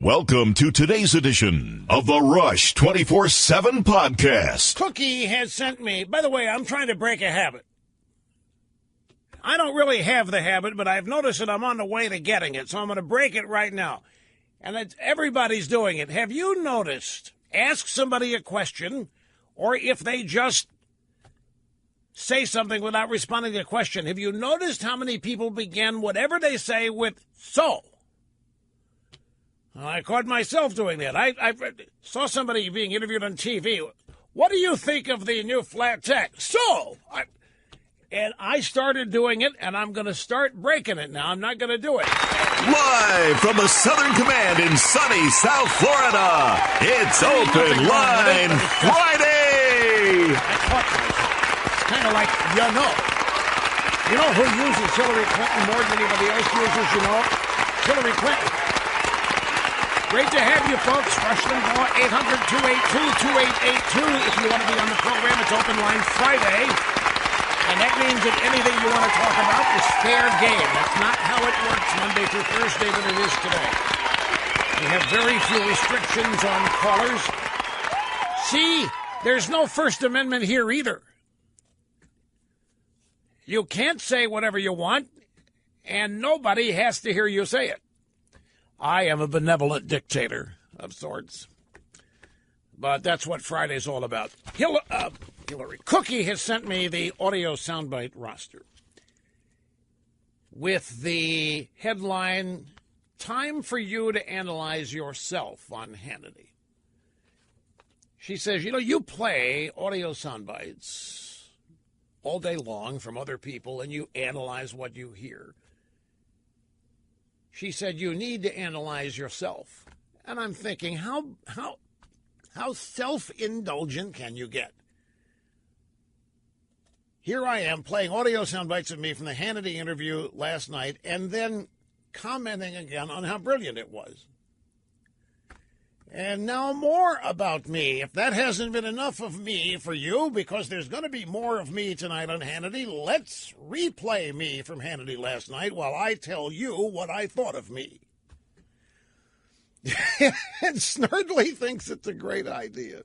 Welcome to today's edition of the Rush 24/7 podcast. Cookie has sent me, by the way, I'm trying to break a habit. I don't really have the habit, but I've noticed that I'm on the way to getting it, so I'm going to break it right now. And everybody's doing it. Have you noticed, ask somebody a question, or if they just say something without responding to a question, have you noticed how many people begin whatever they say with "so"? I caught myself doing that. I saw somebody being interviewed on TV. What do you think of the new flat tax? And I started doing it, and I'm going to start breaking it now. I'm not going to do it. Live from the Southern Command in sunny South Florida, it's Open Line Friday. It's kind of like, you know who uses Hillary Clinton more than anybody else uses, Hillary Clinton. Great to have you, folks. Rush Limbaugh, 800-282-2882. If you want to be on the program, it's Open Line Friday. And that means that anything you want to talk about is fair game. That's not how it works Monday through Thursday, but it is today. We have very few restrictions on callers. See, there's no First Amendment here either. You can't say whatever you want, and nobody has to hear you say it. I am a benevolent dictator of sorts. But that's what Friday's all about. Hillary Cookie has sent me the audio soundbite roster with the headline, "Time for you to analyze yourself" on Hannity. She says, you play audio soundbites all day long from other people and you analyze what you hear. She said, you need to analyze yourself. And I'm thinking, how self-indulgent can you get? Here I am playing audio sound bites of me from the Hannity interview last night and then commenting again on how brilliant it was. And now more about me. If that hasn't been enough of me for you, because there's going to be more of me tonight on Hannity, let's replay me from Hannity last night while I tell you what I thought of me. And Snerdley thinks it's a great idea.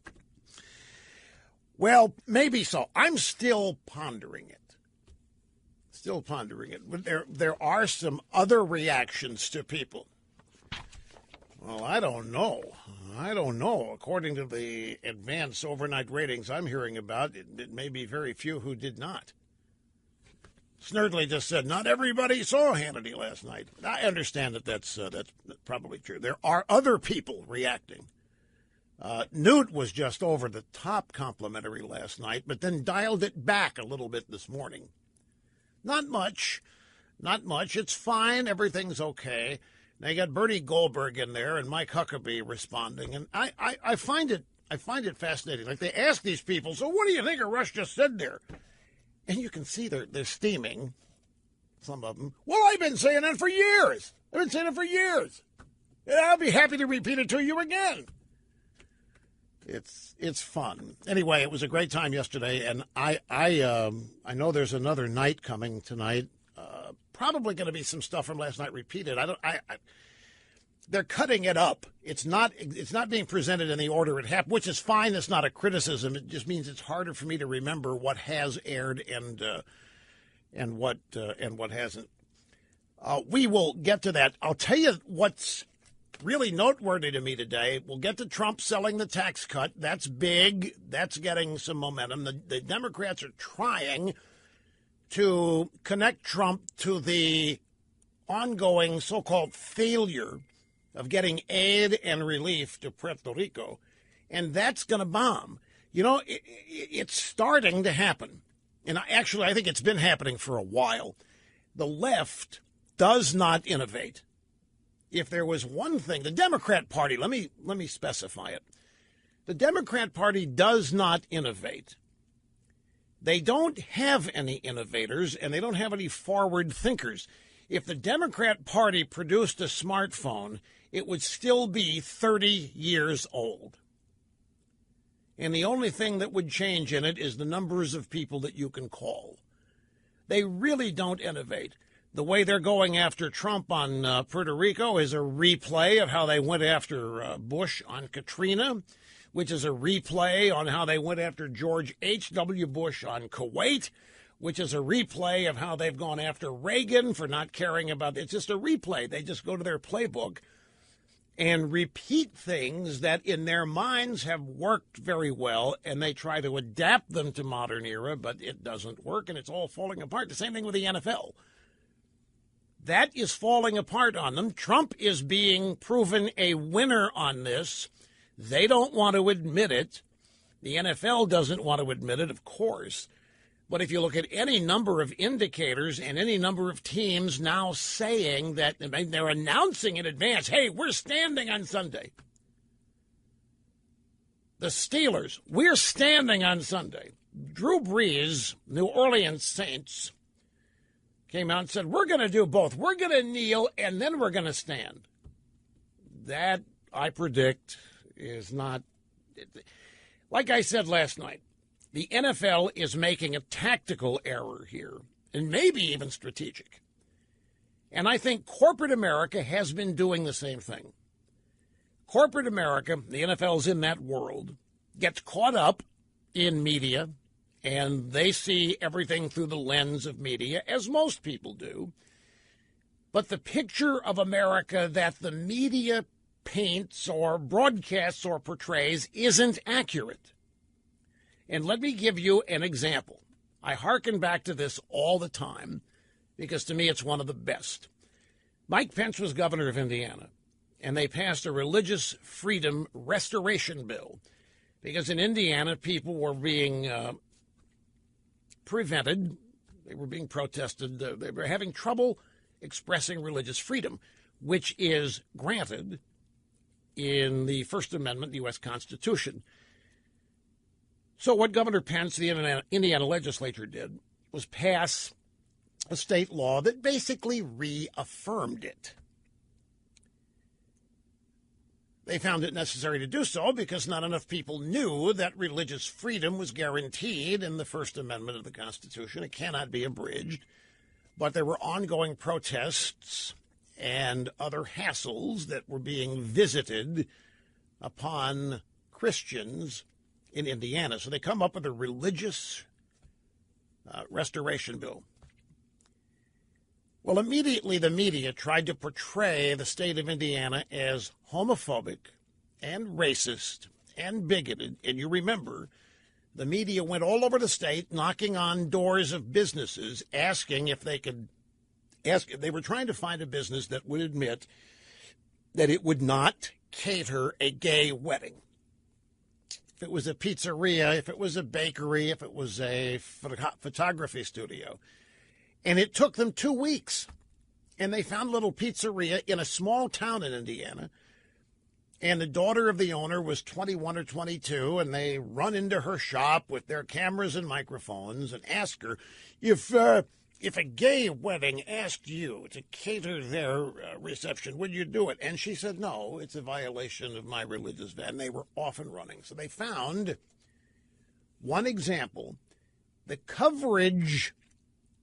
Well, maybe so. I'm still pondering it. But there are some other reactions to people. Well, I don't know. According to the advanced overnight ratings I'm hearing about, it may be very few who did not. Snerdley just said, not everybody saw Hannity last night. I understand that that's probably true. There are other people reacting. Newt was just over the top complimentary last night, but then dialed it back a little bit this morning. Not much. It's fine. Everything's okay. Now you got Bernie Goldberg in there and Mike Huckabee responding, and I find it fascinating. Like, they ask these people, so what do you think of Rush just said there? And you can see they're steaming, some of them. Well, I've been saying that for years. And I'll be happy to repeat it to you again. It's fun. Anyway, it was a great time yesterday, and I know there's another night coming tonight. Probably going to be some stuff from last night repeated. They're cutting it up. It's not being presented in the order it happened, which is fine. It's not a criticism. It just means it's harder for me to remember what has aired and what hasn't. We will get to that. I'll tell you what's really noteworthy to me today. We'll get to Trump selling the tax cut. That's big. That's getting some momentum. The Democrats are trying to connect Trump to the ongoing so-called failure of getting aid and relief to Puerto Rico, and that's going to bomb. It's starting to happen. And I think it's been happening for a while. The left does not innovate. If there was one thing, the Democrat Party, let me specify it. The Democrat Party does not innovate. They don't have any innovators, and they don't have any forward thinkers. If the Democrat Party produced a smartphone, it would still be 30 years old. And the only thing that would change in it is the numbers of people that you can call. They really don't innovate. The way they're going after Trump on Puerto Rico is a replay of how they went after Bush on Katrina, which is a replay on how they went after George H.W. Bush on Kuwait, which is a replay of how they've gone after Reagan for not caring about it. It's just a replay. They just go to their playbook and repeat things that in their minds have worked very well, and they try to adapt them to modern era, but it doesn't work, and it's all falling apart. The same thing with the NFL. That is falling apart on them. Trump is being proven a winner on this. They don't want to admit it. The NFL doesn't want to admit it, of course. But if you look at any number of indicators and any number of teams now saying that, I mean, they're announcing in advance, hey, we're standing on Sunday. The Steelers, we're standing on Sunday. Drew Brees, New Orleans Saints, came out and said, we're going to do both. We're going to kneel, and then we're going to stand. That, I predict, is not, like I said last night, the NFL is making a tactical error here, and maybe even strategic. And I think corporate America has been doing the same thing. Corporate America, the NFL's in that world, gets caught up in media, and they see everything through the lens of media, as most people do. But the picture of America that the media paints or broadcasts or portrays isn't accurate. And let me give you an example. I hearken back to this all the time because to me it's one of the best. Mike Pence was governor of Indiana, and they passed a religious freedom restoration bill because in Indiana people were being prevented. They were being protested. They were having trouble expressing religious freedom, which is granted in the First Amendment, the U.S. Constitution. So what Governor Pence, the Indiana legislature, did was pass a state law that basically reaffirmed it. They found it necessary to do so because not enough people knew that religious freedom was guaranteed in the First Amendment of the Constitution. It cannot be abridged. But there were ongoing protests and other hassles that were being visited upon Christians in Indiana. So they come up with a religious restoration bill. Well, immediately the media tried to portray the state of Indiana as homophobic and racist and bigoted. And you remember, the media went all over the state knocking on doors of businesses asking if they could ask. They were trying to find a business that would admit that it would not cater a gay wedding. If it was a pizzeria, if it was a bakery, if it was a photography studio. And it took them 2 weeks. And they found a little pizzeria in a small town in Indiana. And the daughter of the owner was 21 or 22, and they run into her shop with their cameras and microphones and ask her, if a gay wedding asked you to cater their reception, would you do it? And she said, no, it's a violation of my religious vow. And they were off and running. So they found one example. The coverage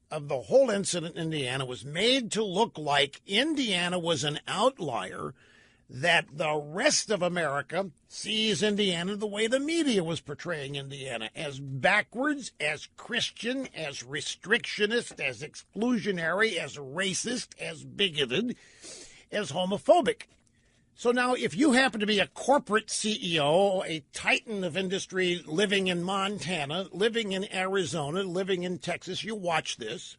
of the whole incident in Indiana was made to look like Indiana was an outlier, that the rest of America sees Indiana the way the media was portraying Indiana, as backwards, as Christian, as restrictionist, as exclusionary, as racist, as bigoted, as homophobic. So now if you happen to be a corporate CEO, a titan of industry living in Montana, living in Arizona, living in Texas, you watch this,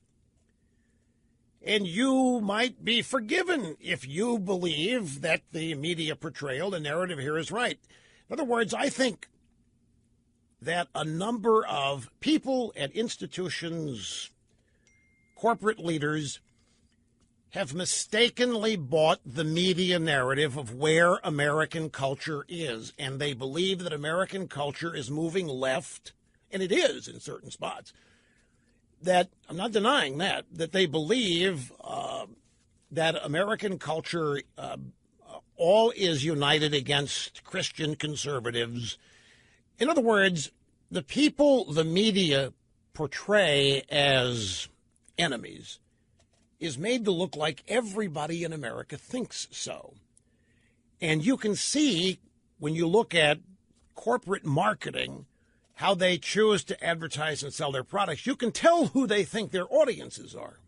and you might be forgiven if you believe that the media portrayal, the narrative here is right. In other words, I think that a number of people and institutions, corporate leaders, have mistakenly bought the media narrative of where American culture is. And they believe that American culture is moving left, and it is in certain spots. That, I'm not denying that they believe that American culture all is united against Christian conservatives. In other words, the people the media portray as enemies is made to look like everybody in America thinks so. And you can see when you look at corporate marketing, how they choose to advertise and sell their products, you can tell who they think their audiences are.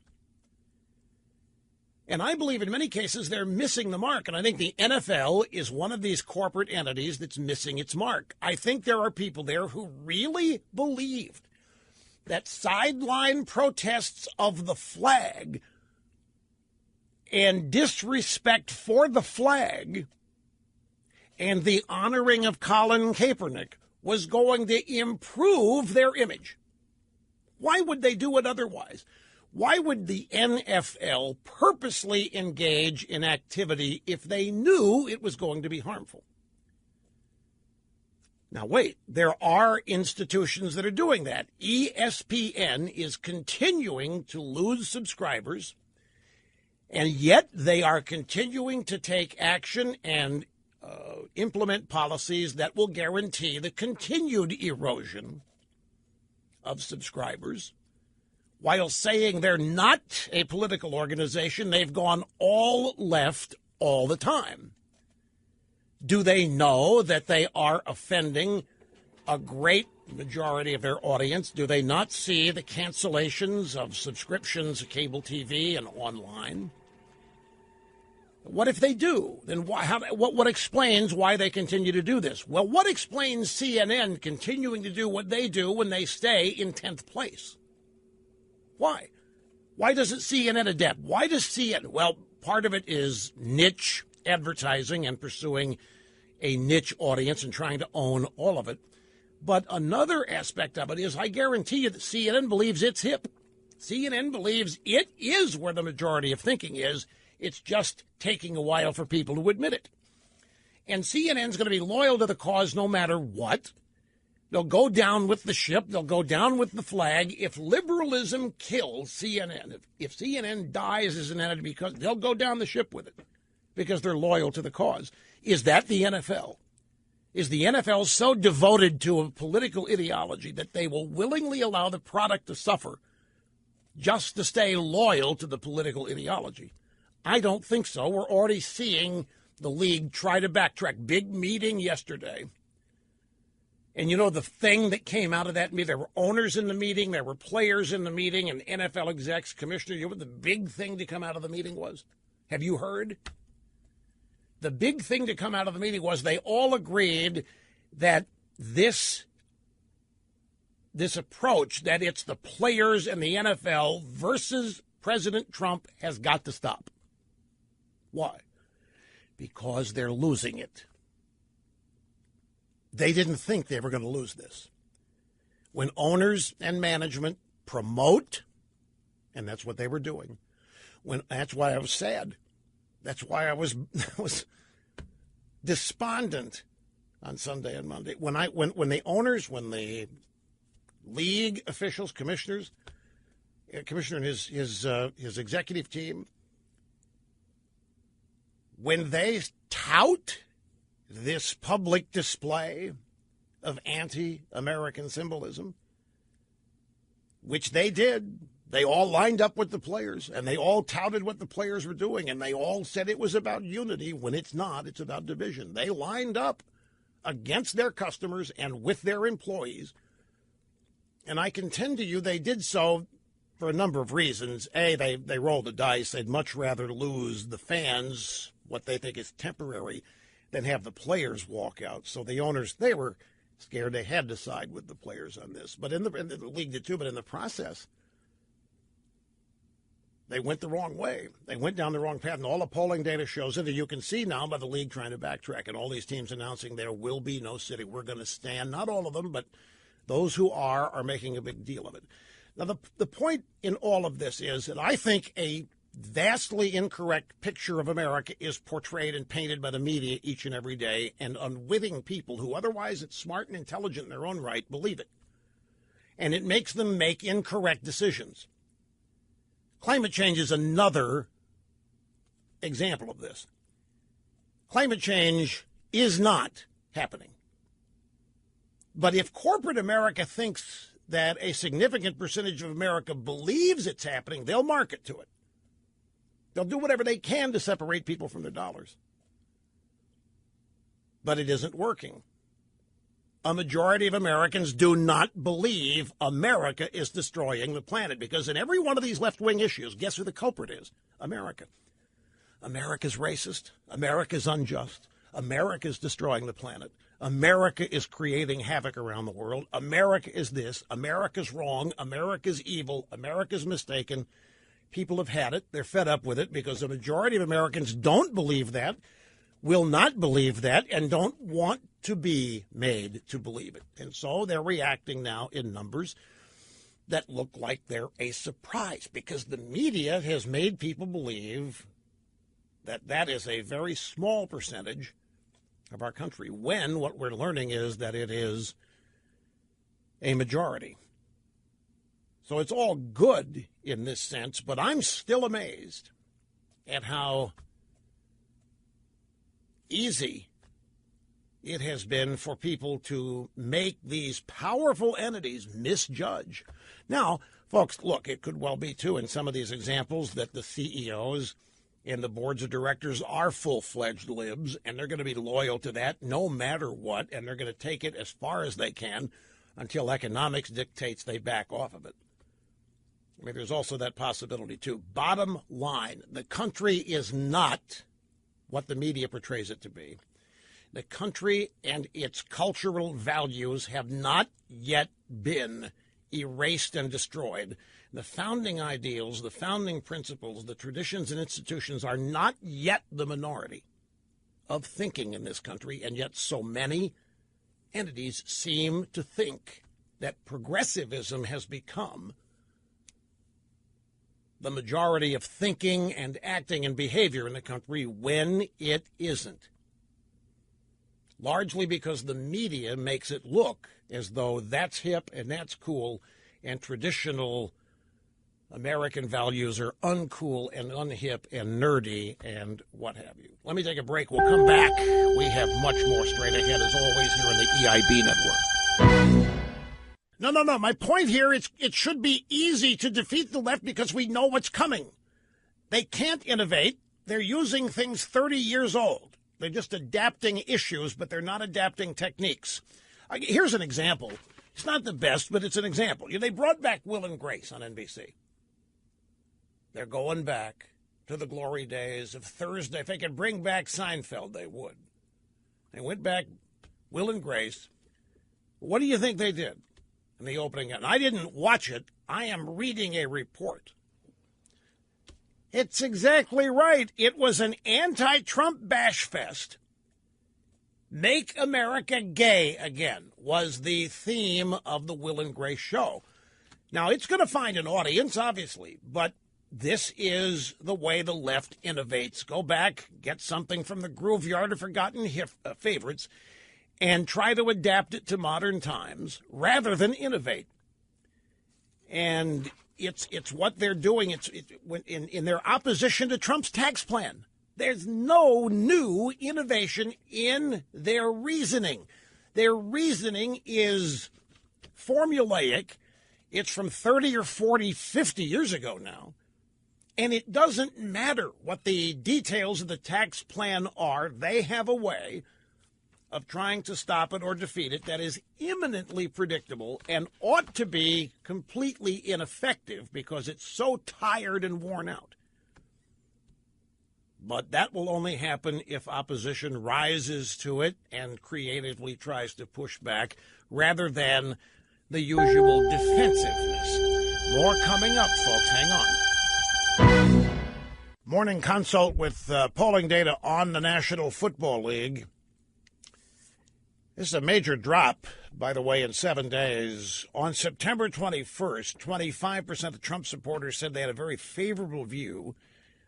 And I believe in many cases they're missing the mark. And I think the NFL is one of these corporate entities that's missing its mark. I think there are people there who really believed that sideline protests of the flag and disrespect for the flag and the honoring of Colin Kaepernick was going to improve their image. Why would they do it otherwise? Why would the NFL purposely engage in activity if they knew it was going to be harmful? Now, wait, there are institutions that are doing that. ESPN is continuing to lose subscribers, and yet they are continuing to take action and implement policies that will guarantee the continued erosion of subscribers. While saying they're not a political organization, they've gone all left all the time. Do they know that they are offending a great majority of their audience? Do they not see the cancellations of subscriptions to cable TV and online? What if they do? Then what explains why they continue to do this? Well, what explains CNN continuing to do what they do when they stay in 10th place? Why? Why doesn't CNN adapt? Why does CNN? Well, part of it is niche advertising and pursuing a niche audience and trying to own all of it. But another aspect of it is I guarantee you that CNN believes it's hip. CNN believes it is where the majority of thinking is. It's just taking a while for people to admit it. And CNN's going to be loyal to the cause no matter what. They'll go down with the ship. They'll go down with the flag. If liberalism kills CNN, if CNN dies as an entity, because they'll go down the ship with it because they're loyal to the cause. Is that the NFL? Is the NFL so devoted to a political ideology that they will willingly allow the product to suffer just to stay loyal to the political ideology? I don't think so. We're already seeing the league try to backtrack. Big meeting yesterday. And you know the thing that came out of that meeting? There were owners in the meeting, there were players in the meeting, and NFL execs, commissioner. You know what the big thing to come out of the meeting was? Have you heard? The big thing to come out of the meeting was they all agreed that this approach, that it's the players and the NFL versus President Trump, has got to stop. Why? Because they're losing it. They didn't think they were going to lose this. When owners and management promote, and that's what they were doing, that's why I was sad. That's why I was despondent on Sunday and Monday. When the owners, when the league officials, commissioner and his executive team, when they tout this public display of anti-American symbolism, which they did, they all lined up with the players, and they all touted what the players were doing, and they all said it was about unity when it's not. It's about division. They lined up against their customers and with their employees, and I contend to you they did so for a number of reasons. A, they rolled the dice. They'd much rather lose the fans, what they think is temporary, than have the players walk out. So the owners, they were scared. They had to side with the players on this. But and the league did too. But in the process, they went the wrong way. They went down the wrong path. And all the polling data shows it. And you can see now by the league trying to backtrack and all these teams announcing there will be no city. We're going to stand. Not all of them, but those who are making a big deal of it. Now, the point in all of this is that I think a vastly incorrect picture of America is portrayed and painted by the media each and every day, and unwitting people who otherwise it's smart and intelligent in their own right believe it. And it makes them make incorrect decisions. Climate change is another example of this. Climate change is not happening. But if corporate America thinks that a significant percentage of America believes it's happening, they'll market to it. They'll do whatever they can to separate people from their dollars. But it isn't working. A majority of Americans do not believe America is destroying the planet, because in every one of these left-wing issues, guess who the culprit is? America. America's racist. America's unjust. America's destroying the planet. America is creating havoc around the world. America is this. America's wrong. America's evil. America's mistaken. People have had it. They're fed up with it because the majority of Americans don't believe that, will not believe that, and don't want to be made to believe it. And so they're reacting now in numbers that look like they're a surprise, because the media has made people believe that that is a very small percentage of our country, when what we're learning is that it is a majority. So it's all good in this sense, but I'm still amazed at how easy it has been for people to make these powerful entities misjudge. Now, folks, look, it could well be, too, in some of these examples that the CEOs and the boards of directors are full-fledged libs, and they're going to be loyal to that no matter what, and they're going to take it as far as they can until economics dictates they back off of it. I mean, there's also that possibility, too. Bottom line, the country is not what the media portrays it to be. The country and its cultural values have not yet been erased and destroyed. The founding ideals, the founding principles, the traditions and institutions are not yet the minority of thinking in this country, and yet so many entities seem to think that progressivism has become the majority of thinking and acting and behavior in the country, when it isn't. Largely because the media makes it look as though that's hip and that's cool, and traditional American values are uncool and unhip and nerdy and what have you. Let me take a break. We'll come back. We have much more straight ahead, as always, here on the EIB Network. No. My point here is it should be easy to defeat the left because we know what's coming. They can't innovate. They're using things 30 years old. They're just adapting issues, but they're not adapting techniques. Here's an example. It's not the best, but it's an example. They brought back Will and Grace on NBC. They're going back to the glory days of Thursday. If they could bring back Seinfeld, they would. They went back, Will and Grace. What do you think they did in the opening? And I didn't watch it. I am reading a report. It's exactly right. It was an anti-Trump bash fest. Make America Gay Again was the theme of the Will and Grace show. Now, it's going to find an audience, obviously, but this is the way the left innovates. Go back, get something from the graveyard of forgotten favorites, and try to adapt it to modern times rather than innovate. And it's what they're doing. In their opposition to Trump's tax plan. There's no new innovation in their reasoning. Their reasoning is formulaic. It's from 30 or 40, 50 years ago now. And it doesn't matter what the details of the tax plan are. They have a way of trying to stop it or defeat it that is imminently predictable and ought to be completely ineffective because it's so tired and worn out. But that will only happen if opposition rises to it and creatively tries to push back rather than the usual defensiveness. More coming up, folks. Hang on. Morning consult with polling data on the National Football League. This is a major drop, by the way, in 7 days. On September 21st, 25% of Trump supporters said they had a very favorable view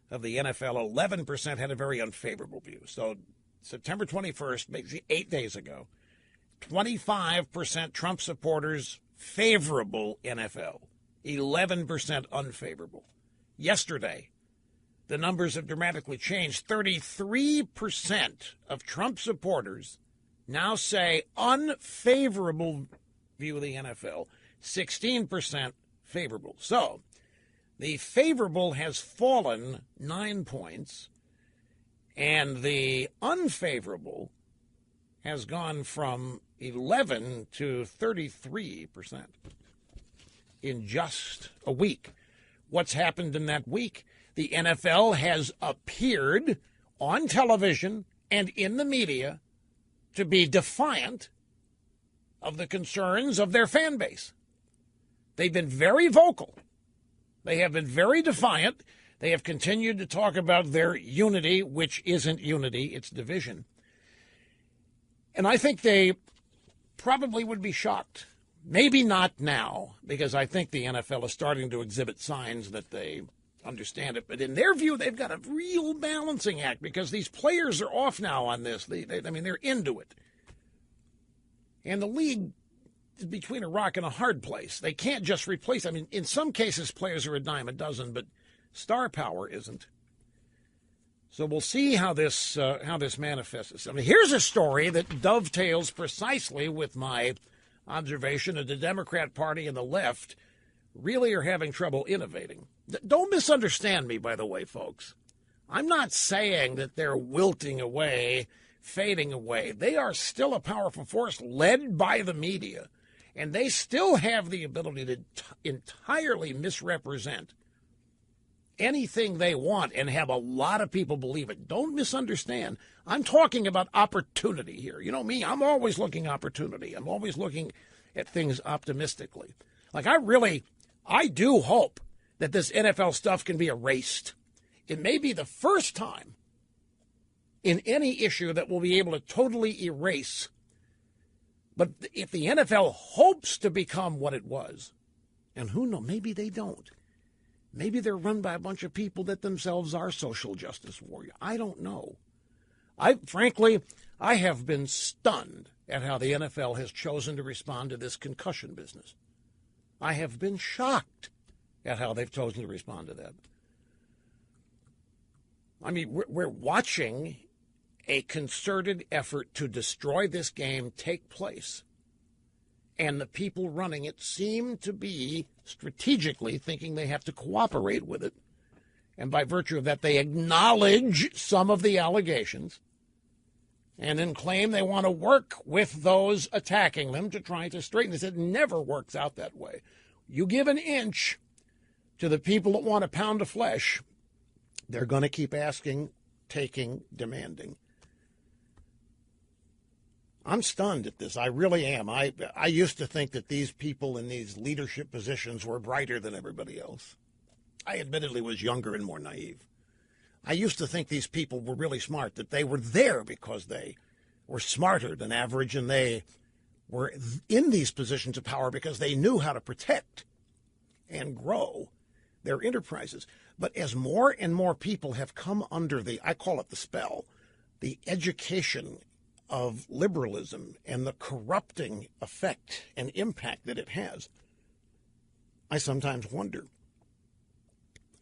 of the NFL. 11% had a very unfavorable view. So September 21st, maybe 8 days ago, 25% Trump supporters favorable NFL, 11% unfavorable. Yesterday, the numbers have dramatically changed. 33% of Trump supporters now say unfavorable view of the NFL, 16% favorable. So The favorable has fallen 9 points, and the unfavorable has gone from 11 to 33% in just a week. What's happened in that week? The NFL has appeared on television and in the media to be defiant of the concerns of their fan base. They've been very vocal. They have been very defiant. They have continued to talk about their unity, which isn't unity, it's division. And I think they probably would be shocked. Maybe not now, because I think the NFL is starting to exhibit signs that they understand it. But in their view, they've got a real balancing act because these players are off now on this. They're into it. And the league is between a rock and a hard place. They can't just replace. I mean, in some cases, players are a dime a dozen, but star power isn't. So we'll see how this manifests. I mean, here's a story that dovetails precisely with my observation that the Democrat Party and the left really are having trouble innovating. Don't misunderstand me, by the way, folks. I'm not saying that they're wilting away, fading away. They are still a powerful force led by the media, and they still have the ability to entirely misrepresent anything they want and have a lot of people believe it. Don't misunderstand. I'm talking about opportunity here. You know me, I'm always looking opportunity. I'm always looking at things optimistically. Like I do hope that this NFL stuff can be erased. It may be the first time in any issue that we'll be able to totally erase. But if the NFL hopes to become what it was, and who knows, maybe they don't. Maybe they're run by a bunch of people that themselves are social justice warriors. I don't know. Frankly, I have been stunned at how the NFL has chosen to respond to this concussion business. I have been shocked at how they've chosen to respond to that. I mean, we're watching a concerted effort to destroy this game take place. And the people running it seem to be strategically thinking they have to cooperate with it. And by virtue of that, they acknowledge some of the allegations and then claim they want to work with those attacking them to try to straighten this. It never works out that way. You give an inch to the people that want a pound of flesh, they're going to keep asking, taking, demanding. I'm stunned at this. I really am. I used to think that these people in these leadership positions were brighter than everybody else. I admittedly was younger and more naive. I used to think these people were really smart, that they were there because they were smarter than average, and they were in these positions of power because they knew how to protect and grow their enterprises. But as more and more people have come under I call it the spell, the education of liberalism and the corrupting effect and impact that it has, I sometimes wonder,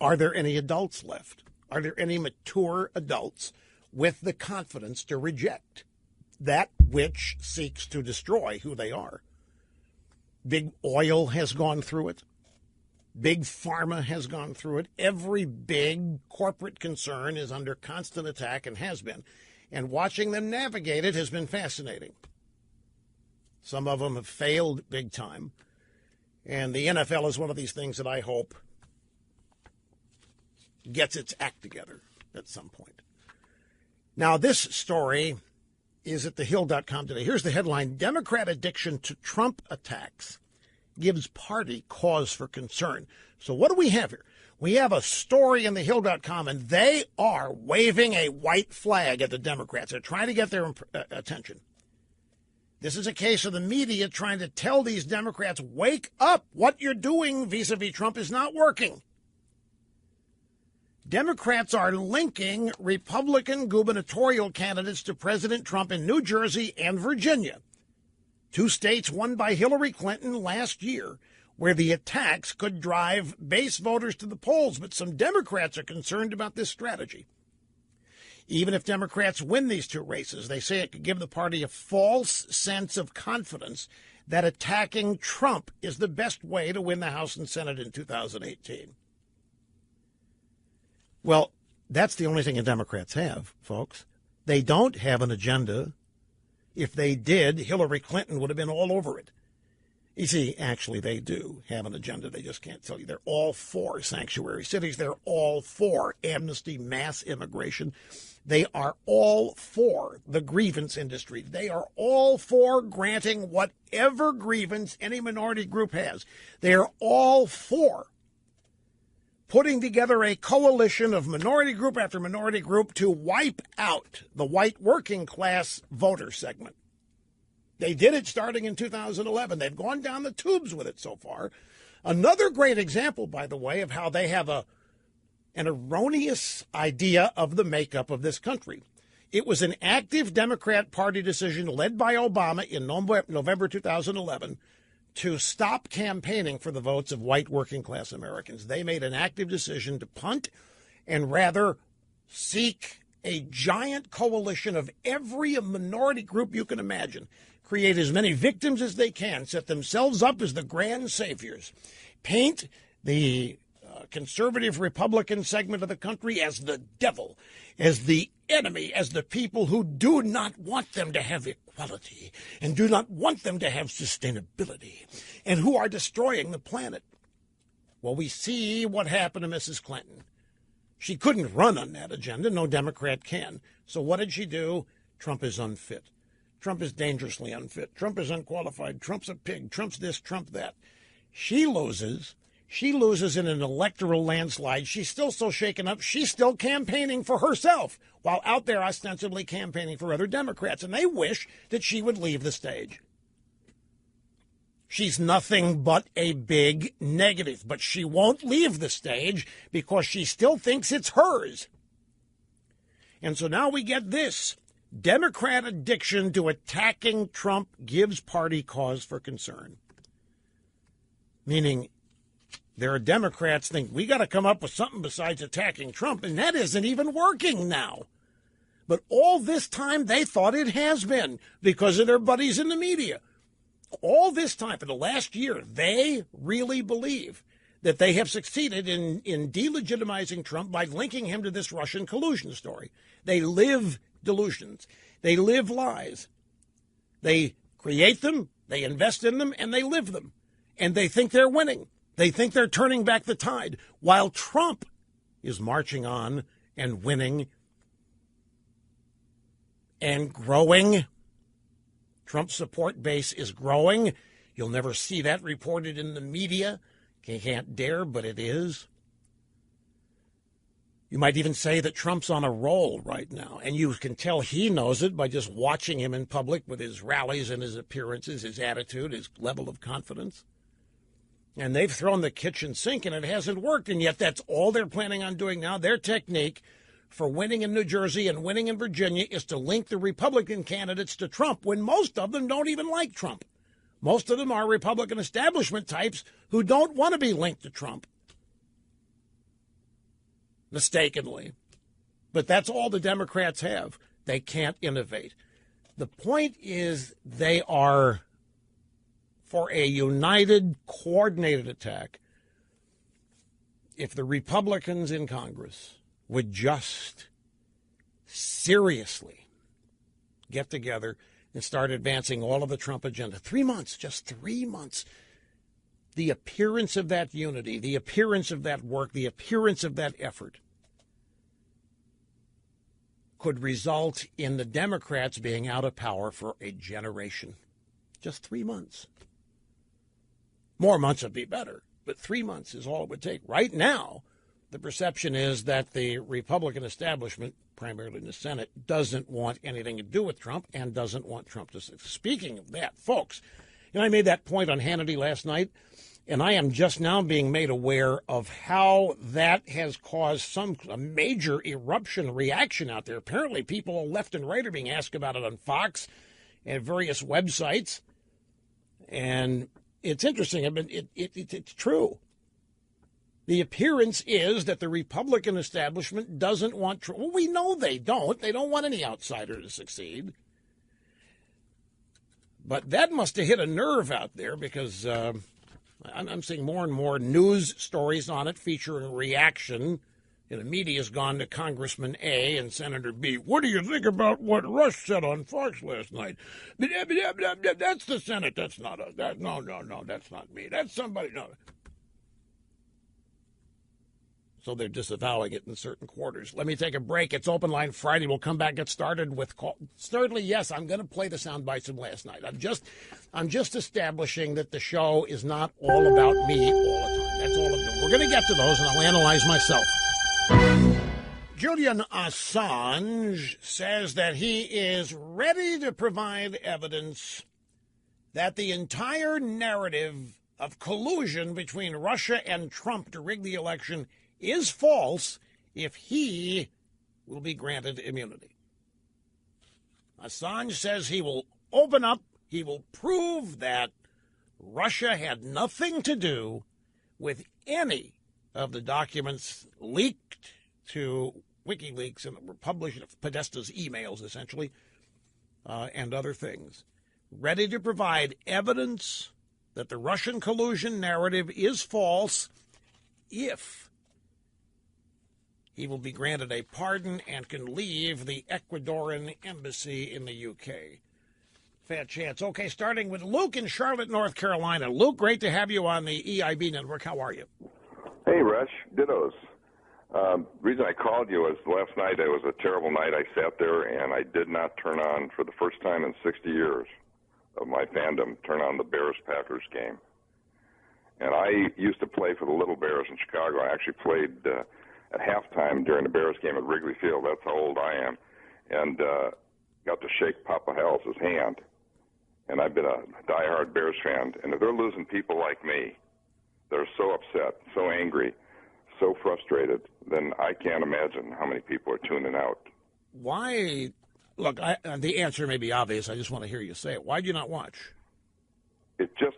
are there any adults left? Are there any mature adults with the confidence to reject that which seeks to destroy who they are? Big oil has gone through it. Big pharma has gone through it. Every big corporate concern is under constant attack and has been. And watching them navigate it has been fascinating. Some of them have failed big time. And the NFL is one of these things that I hope gets its act together at some point. Now, this story is at thehill.com today. Here's the headline: Democrat addiction to Trump attacks gives party cause for concern. So what do we have here? We have a story in thehill.com, and they are waving a white flag at the Democrats. They're trying to get their attention. This is a case of the media trying to tell these Democrats, wake up. What you're doing vis-a-vis Trump is not working. Democrats are linking Republican gubernatorial candidates to President Trump in New Jersey and Virginia, two states won by Hillary Clinton last year, where the attacks could drive base voters to the polls. But some Democrats are concerned about this strategy. Even if Democrats win these two races, they say it could give the party a false sense of confidence that attacking Trump is the best way to win the House and Senate in 2018. Well, that's the only thing the Democrats have, folks. They don't have an agenda. If they did, Hillary Clinton would have been all over it. You see, actually, they do have an agenda. They just can't tell you. They're all for sanctuary cities. They're all for amnesty, mass immigration. They are all for the grievance industry. They are all for granting whatever grievance any minority group has. They are all for putting together a coalition of minority group after minority group to wipe out the white working class voter segment. They did it starting in 2011. They've gone down the tubes with it so far. Another great example, by the way, of how they have an erroneous idea of the makeup of this country. It was an active Democrat Party decision led by Obama in November 2011 to stop campaigning for the votes of white working class Americans. They made an active decision to punt and rather seek a giant coalition of every minority group you can imagine, create as many victims as they can, set themselves up as the grand saviors, paint the conservative Republican segment of the country as the devil, as the enemy, as the people who do not want them to have equality and do not want them to have sustainability and who are destroying the planet. Well, we see what happened to Mrs. Clinton. She couldn't run on that agenda. No Democrat can. So what did she do? Trump is unfit. Trump is dangerously unfit. Trump is unqualified. Trump's a pig. Trump's this, Trump that. She loses. She loses in an electoral landslide. She's still so shaken up. She's still campaigning for herself while out there ostensibly campaigning for other Democrats. And they wish that she would leave the stage. She's nothing but a big negative. But she won't leave the stage because she still thinks it's hers. And so now we get this. Democrat addiction to attacking Trump gives party cause for concern. Meaning there are Democrats think we got to come up with something besides attacking Trump, and that isn't even working now. But all this time they thought it has been because of their buddies in the media. All this time, for the last year, they really believe that they have succeeded in delegitimizing Trump by linking him to this Russian collusion story. They live delusions. They live lies. They create them, they invest in them, and they live them. And they think they're winning. They think they're turning back the tide, while Trump is marching on and winning and growing. Trump's support base is growing. You'll never see that reported in the media. You can't dare, but it is. You might even say that Trump's on a roll right now, and you can tell he knows it by just watching him in public with his rallies and his appearances, his attitude, his level of confidence. And they've thrown the kitchen sink, and it hasn't worked, and yet that's all they're planning on doing now. Their technique for winning in New Jersey and winning in Virginia is to link the Republican candidates to Trump, when most of them don't even like Trump. Most of them are Republican establishment types who don't want to be linked to Trump. Mistakenly. But that's all the Democrats have. They can't innovate. The point is they are for a united, coordinated attack. If the Republicans in Congress would just seriously get together and start advancing all of the Trump agenda. 3 months, just 3 months. The appearance of that unity, the appearance of that work, the appearance of that effort could result in the Democrats being out of power for a generation. Just 3 months. More months would be better, but 3 months is all it would take. Right now, the perception is that the Republican establishment, primarily in the Senate, doesn't want anything to do with Trump and doesn't want Trump to succeed. Speaking of that, folks, I made that point on Hannity last night, and I am just now being made aware of how that has caused a major eruption reaction out there. Apparently, people left and right are being asked about it on Fox and various websites. And it's interesting. I mean, it's true. The appearance is that the Republican establishment doesn't want Trump. Well, we know they don't. They don't want any outsider to succeed. But that must have hit a nerve out there because I'm seeing more and more news stories on it featuring reaction And the media's gone to Congressman A and Senator B. What do you think about what Rush said on Fox last night? That's the Senate. That's not us. No, that's not me. That's somebody. No. So they're disavowing it in certain quarters. Let me take a break. It's Open Line Friday. We'll come back, get started with call. Thirdly, yes, I'm going to play the sound bites from last night. I'm just establishing that the show is not all about me all the time. That's all I'm doing. We're going to get to those, and I'll analyze myself. Julian Assange says that he is ready to provide evidence that the entire narrative of collusion between Russia and Trump to rig the election is false if he will be granted immunity. Assange says he will open up, he will prove that Russia had nothing to do with any of the documents leaked to WikiLeaks and were published, Podesta's emails essentially, and other things. Ready to provide evidence that the Russian collusion narrative is false if he will be granted a pardon and can leave the Ecuadorian embassy in the UK. Fat chance. Okay, starting with Luke in Charlotte, North Carolina. Luke, great to have you on the EIB network. How are you? Hey, Rush. Dittos. Reason I called you was last night. It was a terrible night. I sat there and I did not turn on, for the first time in 60 years of my fandom, turn on the Bears-Packers game. And I used to play for the Little Bears in Chicago. I actually played at halftime during the Bears game at Wrigley Field. That's how old I am. And got to shake Papa Hell's hand. And I've been a diehard Bears fan. And if they're losing people like me, they're so upset, so angry, so frustrated, then I can't imagine how many people are tuning out. Why? Look, the answer may be obvious. I just want to hear you say it. Why do you not watch? It just,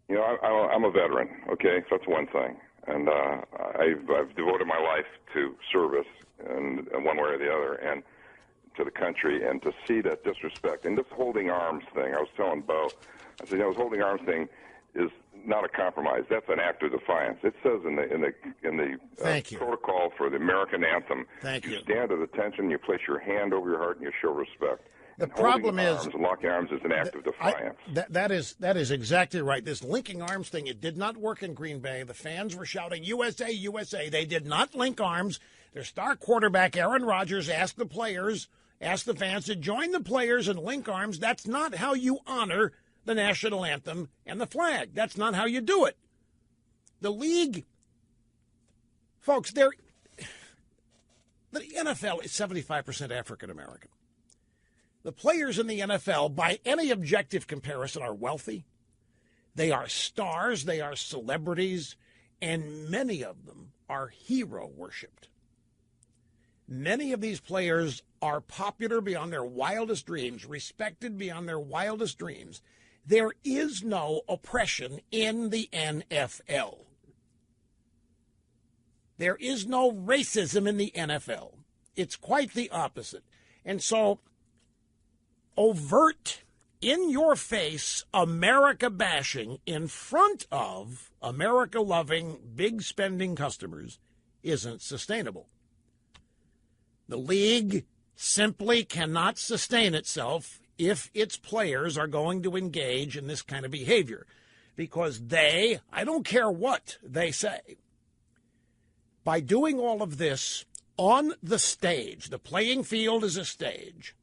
I'm a veteran, okay? So that's one thing. And I've devoted my life to service in one way or the other, and to the country, and to see that disrespect. And this holding arms thing, I was telling Bo, I said, this holding arms thing is not a compromise. That's an act of defiance. It says in the protocol for the American anthem, you stand at attention, you place your hand over your heart, and you show respect. The problem is locking arms is an act of defiance. That is exactly right. This linking arms thing, it did not work in Green Bay. The fans were shouting USA, USA. They did not link arms. Their star quarterback Aaron Rodgers asked the fans to join the players and link arms. That's not how you honor the national anthem and the flag. That's not how you do it. The league, folks, the NFL is 75% African American. The players in the NFL, by any objective comparison, are wealthy. They are stars. They are celebrities. And many of them are hero worshipped. Many of these players are popular beyond their wildest dreams, respected beyond their wildest dreams. There is no oppression in the NFL. There is no racism in the NFL. It's quite the opposite. And so, overt, in-your-face America bashing in front of America-loving, big-spending customers isn't sustainable. The league simply cannot sustain itself if its players are going to engage in this kind of behavior, because I don't care what they say, by doing all of this on the stage, the playing field is a stage.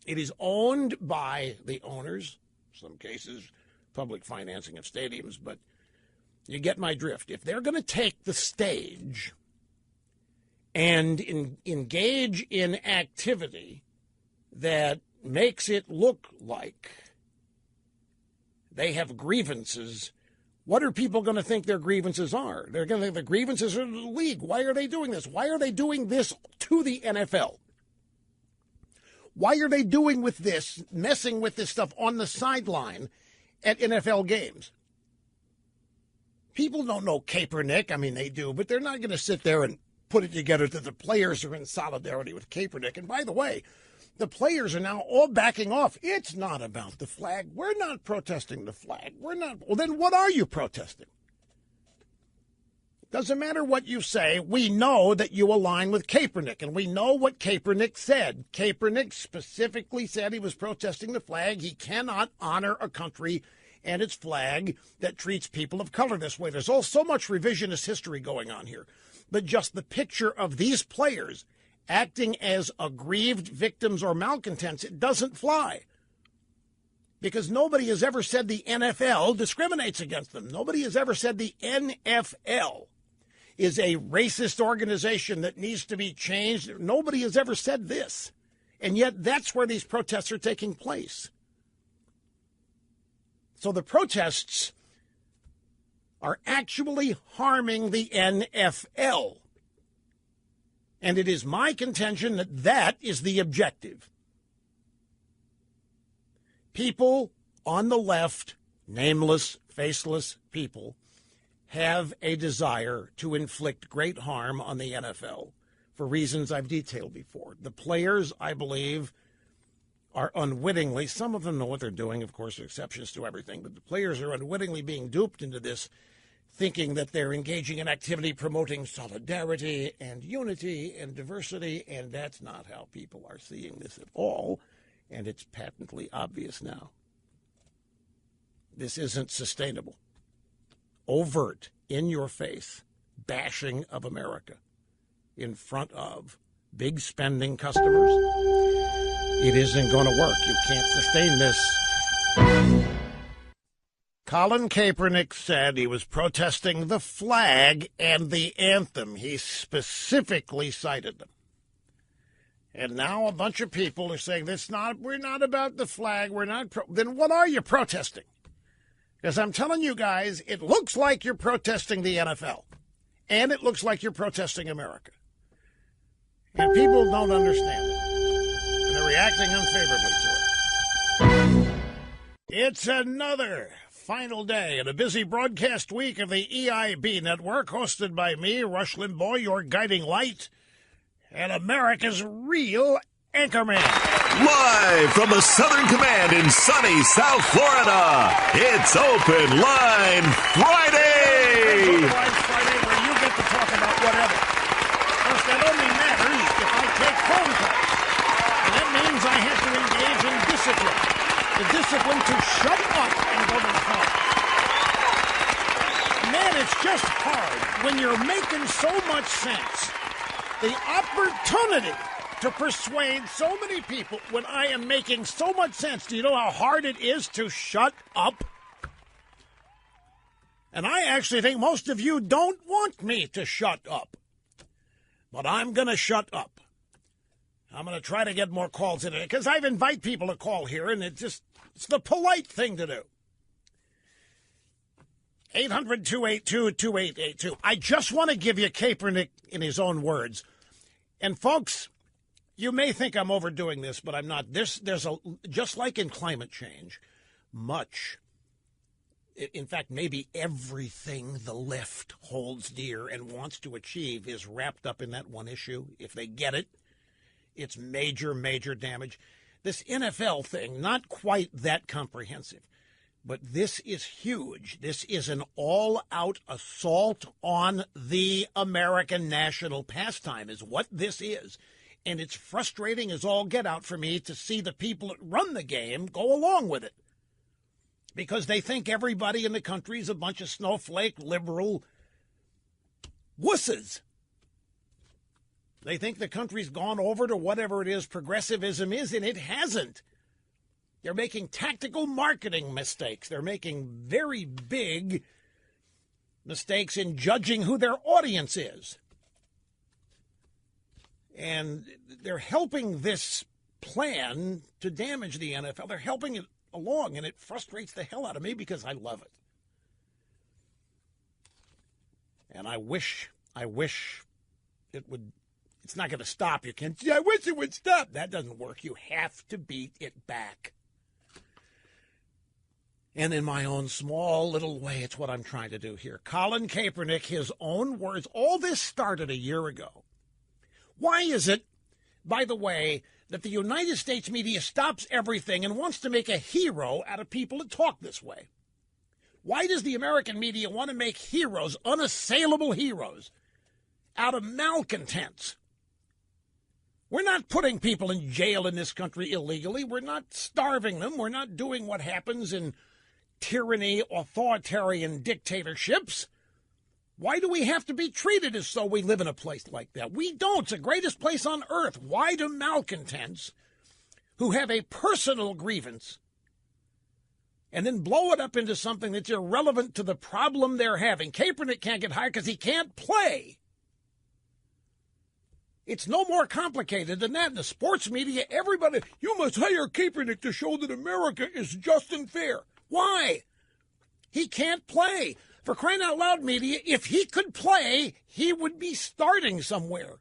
It is owned by the owners, in some cases public financing of stadiums, but you get my drift. If they're going to take the stage and engage in activity that makes it look like they have grievances, what are people going to think their grievances are? They're going to think the grievances are the league. Why are they doing this? Why are they doing this to the NFL? Why are they doing with this, messing with this stuff on the sideline at NFL games? People don't know Kaepernick. I mean, they do, but they're not going to sit there and put it together that the players are in solidarity with Kaepernick. And by the way, the players are now all backing off. It's not about the flag. We're not protesting the flag. We're not. Well, then what are you protesting? Doesn't matter what you say. We know that you align with Kaepernick, and we know what Kaepernick said. Kaepernick specifically said he was protesting the flag. He cannot honor a country and its flag that treats people of color this way. There's all so much revisionist history going on here. But just the picture of these players acting as aggrieved victims or malcontents, it doesn't fly. Because nobody has ever said the NFL discriminates against them. Nobody has ever said the NFL is a racist organization that needs to be changed. Nobody has ever said this. And yet that's where these protests are taking place. So the protests are actually harming the NFL. And it is my contention that that is the objective. People on the left, nameless, faceless people, have a desire to inflict great harm on the NFL for reasons I've detailed before. The players, I believe, are unwittingly, some of them know what they're doing, of course, there are exceptions to everything, but the players are unwittingly being duped into this, thinking that they're engaging in activity promoting solidarity and unity and diversity, and that's not how people are seeing this at all, and it's patently obvious now. This isn't sustainable. Overt, in-your-face bashing of America in front of big spending customers. It isn't going to work. You can't sustain this. Colin Kaepernick said he was protesting the flag and the anthem. He specifically cited them. And now a bunch of people are saying, we're not about the flag. Then what are you protesting? Because I'm telling you guys, it looks like you're protesting the NFL. And it looks like you're protesting America. And people don't understand it. And they're reacting unfavorably to it. It's another final day in a busy broadcast week of the EIB network, hosted by me, Rush Limbaugh, your guiding light, and America's real anchorman. Live from the Southern Command in sunny South Florida, it's Open Line Friday. Open Line Friday, where you get to talk about whatever. Of course, that only matters if I take phone calls. And that means I have to engage in discipline. The discipline to shut up and go to the phone. Man, it's just hard when you're making so much sense. The opportunity to persuade so many people when I am making so much sense. Do you know how hard it is to shut up? And I actually think most of you don't want me to shut up. But I'm going to shut up. I'm going to try to get more calls in it because I invite people to call here, and it's the polite thing to do. 800-282-2882. I just want to give you Kaepernick in his own words. And folks, you may think I'm overdoing this, but I'm not. There's just like in climate change, in fact, maybe everything the left holds dear and wants to achieve is wrapped up in that one issue. If they get it, it's major, major damage. This NFL thing, not quite that comprehensive, but this is huge. This is an all-out assault on the American national pastime is what this is. And it's frustrating as all get out for me to see the people that run the game go along with it. Because they think everybody in the country is a bunch of snowflake, liberal wusses. They think the country's gone over to whatever it is progressivism is, and it hasn't. They're making tactical marketing mistakes. They're making very big mistakes in judging who their audience is. And they're helping this plan to damage the NFL. They're helping it along, and it frustrates the hell out of me because I love it. And I wish it would. It's not going to stop. You can't. I wish it would stop. That doesn't work. You have to beat it back. And in my own small little way, it's what I'm trying to do here. Colin Kaepernick, his own words. All this started a year ago. Why is it, by the way, that the United States media stops everything and wants to make a hero out of people that talk this way? Why does the American media want to make heroes, unassailable heroes, out of malcontents? We're not putting people in jail in this country illegally. We're not starving them. We're not doing what happens in tyranny, authoritarian dictatorships. Why do we have to be treated as though we live in a place like that? We don't. It's the greatest place on earth. Why do malcontents who have a personal grievance and then blow it up into something that's irrelevant to the problem they're having? Kaepernick can't get hired because he can't play. It's no more complicated than that. In the sports media, everybody, you must hire Kaepernick to show that America is just and fair. Why? He can't play. For crying out loud, media, if he could play, he would be starting somewhere.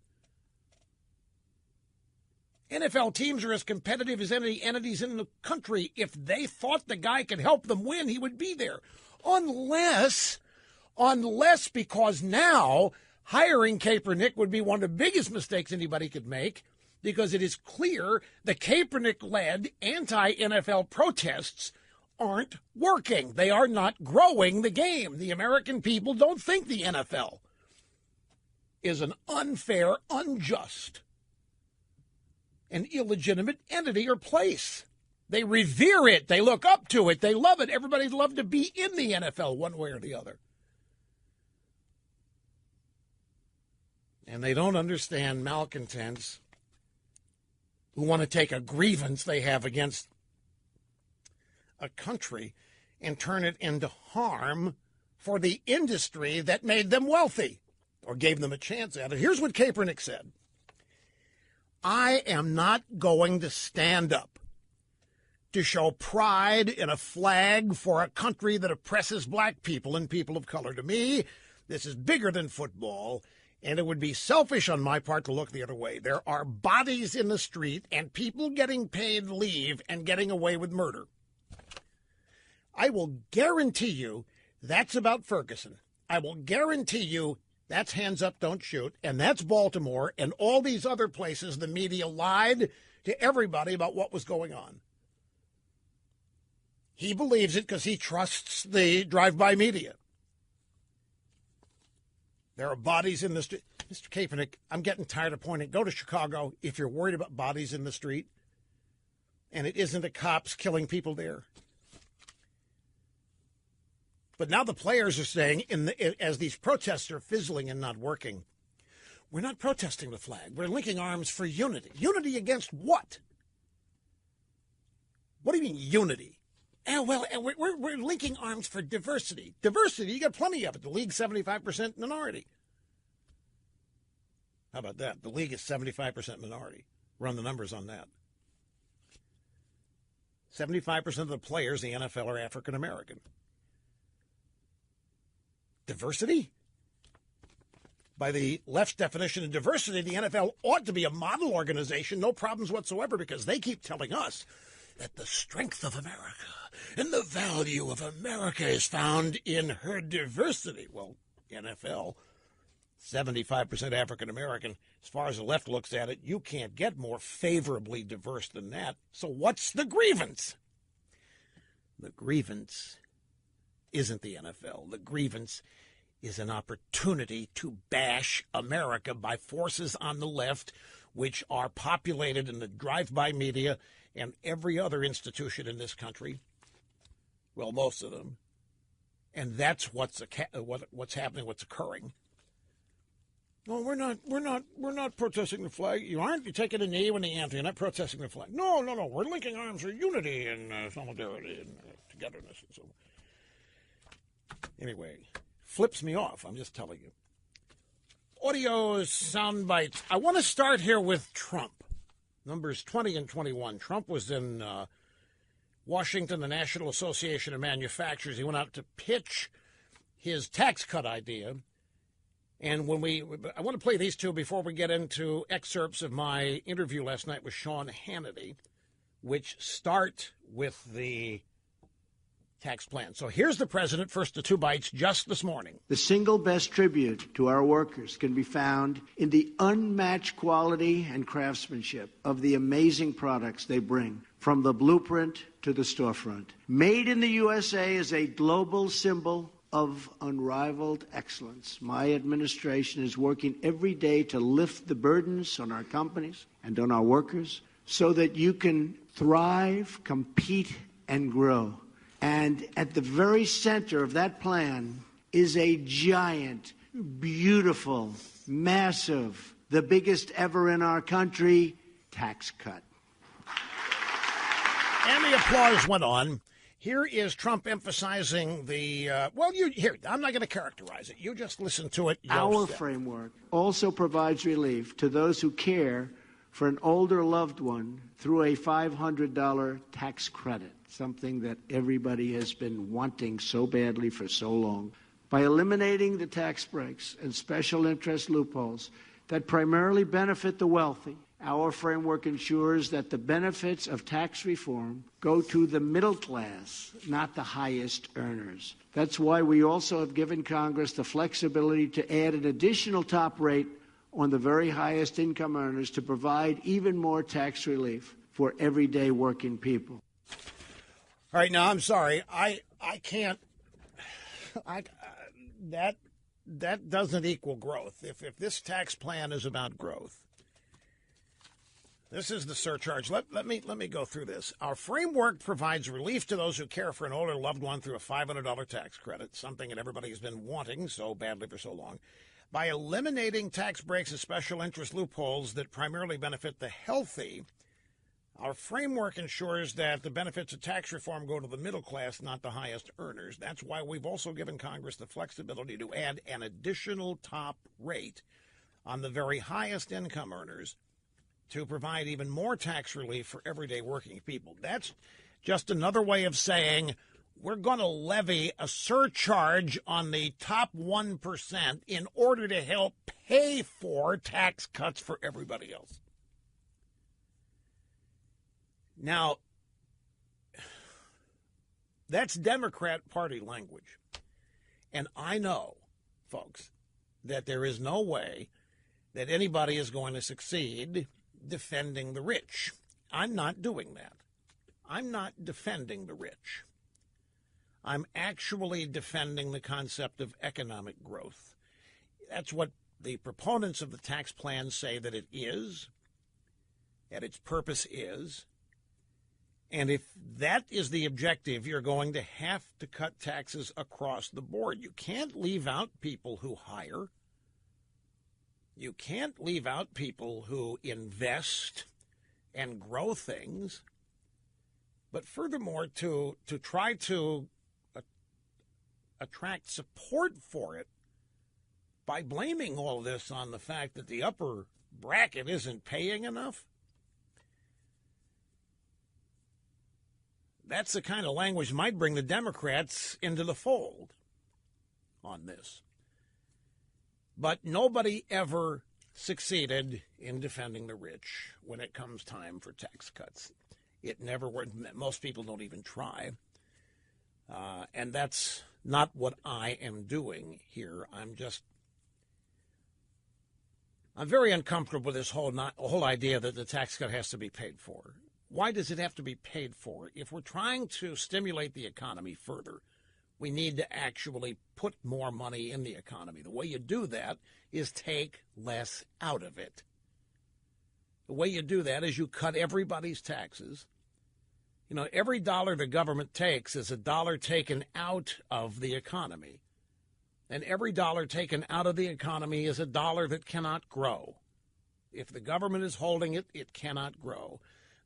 NFL teams are as competitive as any entities in the country. If they thought the guy could help them win, he would be there. Unless because now hiring Kaepernick would be one of the biggest mistakes anybody could make, because it is clear the Kaepernick-led anti-NFL protests aren't working. They are not growing the game. The American people don't think the NFL is an unfair, unjust, and illegitimate entity or place. They revere it. They look up to it. They love it. Everybody'd love to be in the NFL one way or the other. And they don't understand malcontents who want to take a grievance they have against a country and turn it into harm for the industry that made them wealthy or gave them a chance at it. Here's what Kaepernick said. I am not going to stand up to show pride in a flag for a country that oppresses black people and people of color. To me, this is bigger than football, and it would be selfish on my part to look the other way. There are bodies in the street and people getting paid leave and getting away with murder. I will guarantee you that's about Ferguson. I will guarantee you that's hands up, don't shoot, and that's Baltimore and all these other places the media lied to everybody about what was going on. He believes it because he trusts the drive-by media. There are bodies in the street. Mr. Kaepernick, I'm getting tired of pointing. Go to Chicago if you're worried about bodies in the street and it isn't the cops killing people there. But now the players are saying, as these protests are fizzling and not working, we're not protesting the flag. We're linking arms for unity. Unity against what? What do you mean unity? We're linking arms for diversity. Diversity, you got plenty of it. The league's 75% minority. How about that? The league is 75% minority. Run the numbers on that. 75% of the players in the NFL are African American. Diversity? By the left's definition of diversity, the NFL ought to be a model organization, no problems whatsoever, because they keep telling us that the strength of America and the value of America is found in her diversity. Well, NFL, 75% African American. As far as the left looks at it, you can't get more favorably diverse than that. So what's the grievance? The grievance isn't the NFL. The grievance is an opportunity to bash America by forces on the left, which are populated in the drive-by media and every other institution in this country. Well, most of them. And that's what's happening, what's occurring. No, we're not protesting the flag. You aren't. You're taking a knee when the anthem. You're not protesting the flag. No. We're linking arms for unity and solidarity and togetherness and so on. Anyway, flips me off. I'm just telling you. Audio sound bites. I want to start here with Trump. Numbers 20 and 21. Trump was in Washington, the National Association of Manufacturers. He went out to pitch his tax cut idea. And I want to play these two before we get into excerpts of my interview last night with Sean Hannity, which start with the tax plan. So here's the president, first to two bites just this morning. The single best tribute to our workers can be found in the unmatched quality and craftsmanship of the amazing products they bring, from the blueprint to the storefront. Made in the USA is a global symbol of unrivaled excellence. My administration is working every day to lift the burdens on our companies and on our workers so that you can thrive, compete, and grow. And at the very center of that plan is a giant, beautiful, massive, the biggest ever in our country, tax cut. And the applause went on. Here is Trump emphasizing the, I'm not going to characterize it. You just listen to it yourself. Our framework also provides relief to those who care for an older loved one through a $500 tax credit, something that everybody has been wanting so badly for so long. By eliminating the tax breaks and special interest loopholes that primarily benefit the wealthy, our framework ensures that the benefits of tax reform go to the middle class, not the highest earners. That's why we also have given Congress the flexibility to add an additional top rate on the very highest income earners to provide even more tax relief for everyday working people. All right, now I'm sorry. I can't. That doesn't equal growth. If this tax plan is about growth, this is the surcharge. Let me go through this. Our framework provides relief to those who care for an older loved one through a $500 tax credit, something that everybody has been wanting so badly for so long. By eliminating tax breaks and special interest loopholes that primarily benefit the healthy, our framework ensures that the benefits of tax reform go to the middle class, not the highest earners. That's why we've also given Congress the flexibility to add an additional top rate on the very highest income earners to provide even more tax relief for everyday working people. That's just another way of saying we're going to levy a surcharge on the top 1% in order to help pay for tax cuts for everybody else. Now, that's Democrat Party language. And I know, folks, that there is no way that anybody is going to succeed defending the rich. I'm not doing that. I'm not defending the rich. I'm actually defending the concept of economic growth. That's what the proponents of the tax plan say that it is, that its purpose is. And if that is the objective, you're going to have to cut taxes across the board. You can't leave out people who hire. You can't leave out people who invest and grow things. But furthermore, to try to attract support for it by blaming all this on the fact that the upper bracket isn't paying enough, that's the kind of language might bring the Democrats into the fold on this. But nobody ever succeeded in defending the rich when it comes time for tax cuts. It never worked. Most people don't even try. And that's not what I am doing here. I'm very uncomfortable with this whole idea that the tax cut has to be paid for. Why does it have to be paid for? If we're trying to stimulate the economy further, we need to actually put more money in the economy. The way you do that is take less out of it. The way you do that is you cut everybody's taxes. You know, every dollar the government takes is a dollar taken out of the economy. And every dollar taken out of the economy is a dollar that cannot grow. If the government is holding it, it cannot grow.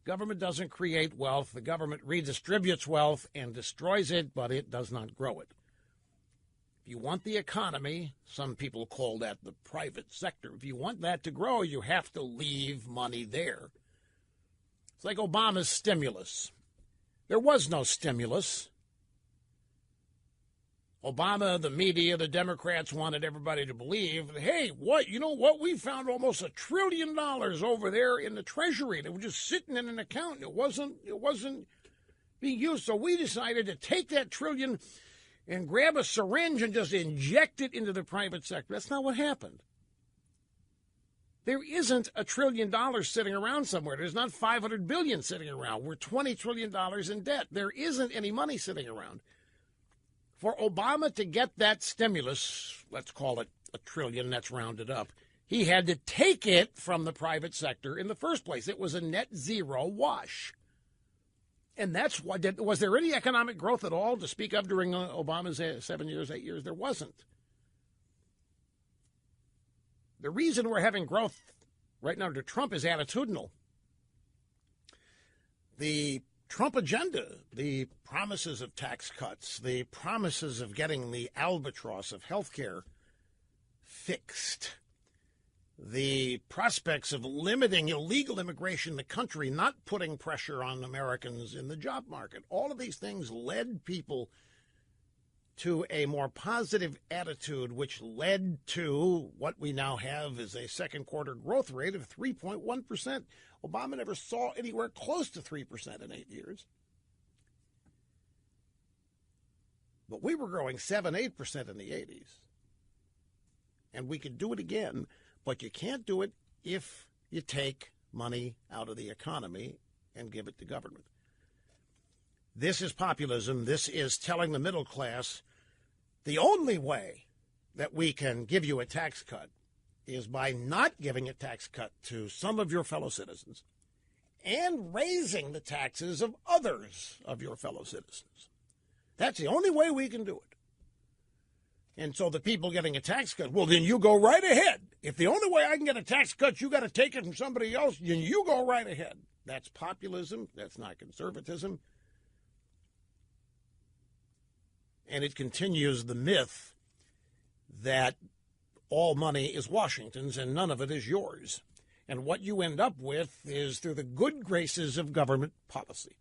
Government doesn't create wealth. The government redistributes wealth and destroys it, but it does not grow it. If you want the economy, some people call that the private sector. If you want that to grow, you have to leave money there. It's like Obama's stimulus. There was no stimulus. Obama, the media, the Democrats wanted everybody to believe, hey, you know what? We found almost $1 trillion over there in the Treasury. They were just sitting in an account. It wasn't being used. So we decided to take that trillion and grab a syringe and just inject it into the private sector. That's not what happened. There isn't $1 trillion sitting around somewhere. There's not $500 billion sitting around. We're $20 trillion in debt. There isn't any money sitting around. For Obama to get that stimulus, let's call it $1 trillion, that's rounded up, he had to take it from the private sector in the first place. It was a net zero wash. And that's why, was there any economic growth at all to speak of during Obama's 7 years, 8 years? There wasn't. The reason we're having growth right now under Trump is attitudinal. The Trump agenda, the promises of tax cuts, the promises of getting the albatross of health care fixed, the prospects of limiting illegal immigration in the country, not putting pressure on Americans in the job market, all of these things led people to a more positive attitude, which led to what we now have is a second quarter growth rate of 3.1%. Obama never saw anywhere close to 3% in 8 years. But we were growing 7, 8% in the 80s. And we could do it again, but you can't do it if you take money out of the economy and give it to government. This is populism. This is telling the middle class the only way that we can give you a tax cut is by not giving a tax cut to some of your fellow citizens and raising the taxes of others of your fellow citizens. That's the only way we can do it. And so the people getting a tax cut, well, then you go right ahead. If the only way I can get a tax cut, you got to take it from somebody else, then you go right ahead. That's populism. That's not conservatism. And it continues the myth that all money is Washington's and none of it is yours. And what you end up with is through the good graces of government policy.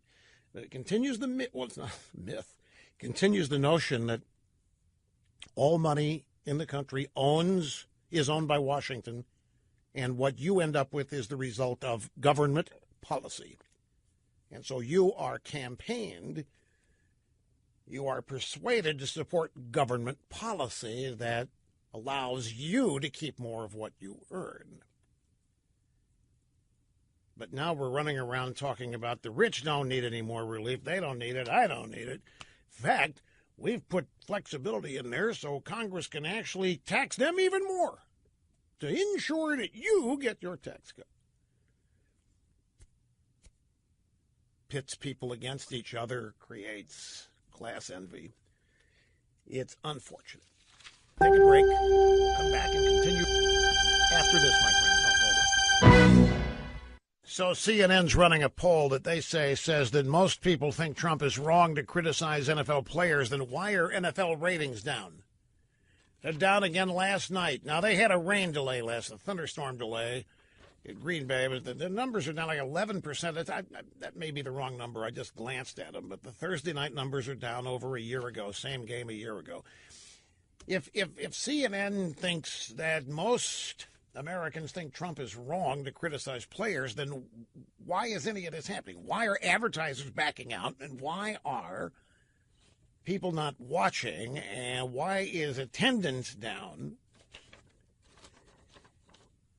It continues the myth. Well, it's not a myth. It continues the notion that all money in the country is owned by Washington, and what you end up with is the result of government policy. And so you are campaigned, you are persuaded to support government policy that allows you to keep more of what you earn. But now we're running around talking about the rich don't need any more relief. They don't need it. I don't need it. In fact, we've put flexibility in there so Congress can actually tax them even more to ensure that you get your tax cut. Pits people against each other, creates class envy. It's unfortunate. Take a break. Come back and continue after this, my friends. Don't go away. So CNN's running a poll that they say says that most people think Trump is wrong to criticize NFL players. Then why are NFL ratings down? They're down again last night. Now, they had a rain delay a thunderstorm delay in Green Bay. But the numbers are down like 11%. That may be the wrong number. I just glanced at them. But the Thursday night numbers are down over a year ago, same game a year ago. If CNN thinks that most Americans think Trump is wrong to criticize players, then why is any of this happening? Why are advertisers backing out, and why are people not watching, and why is attendance down?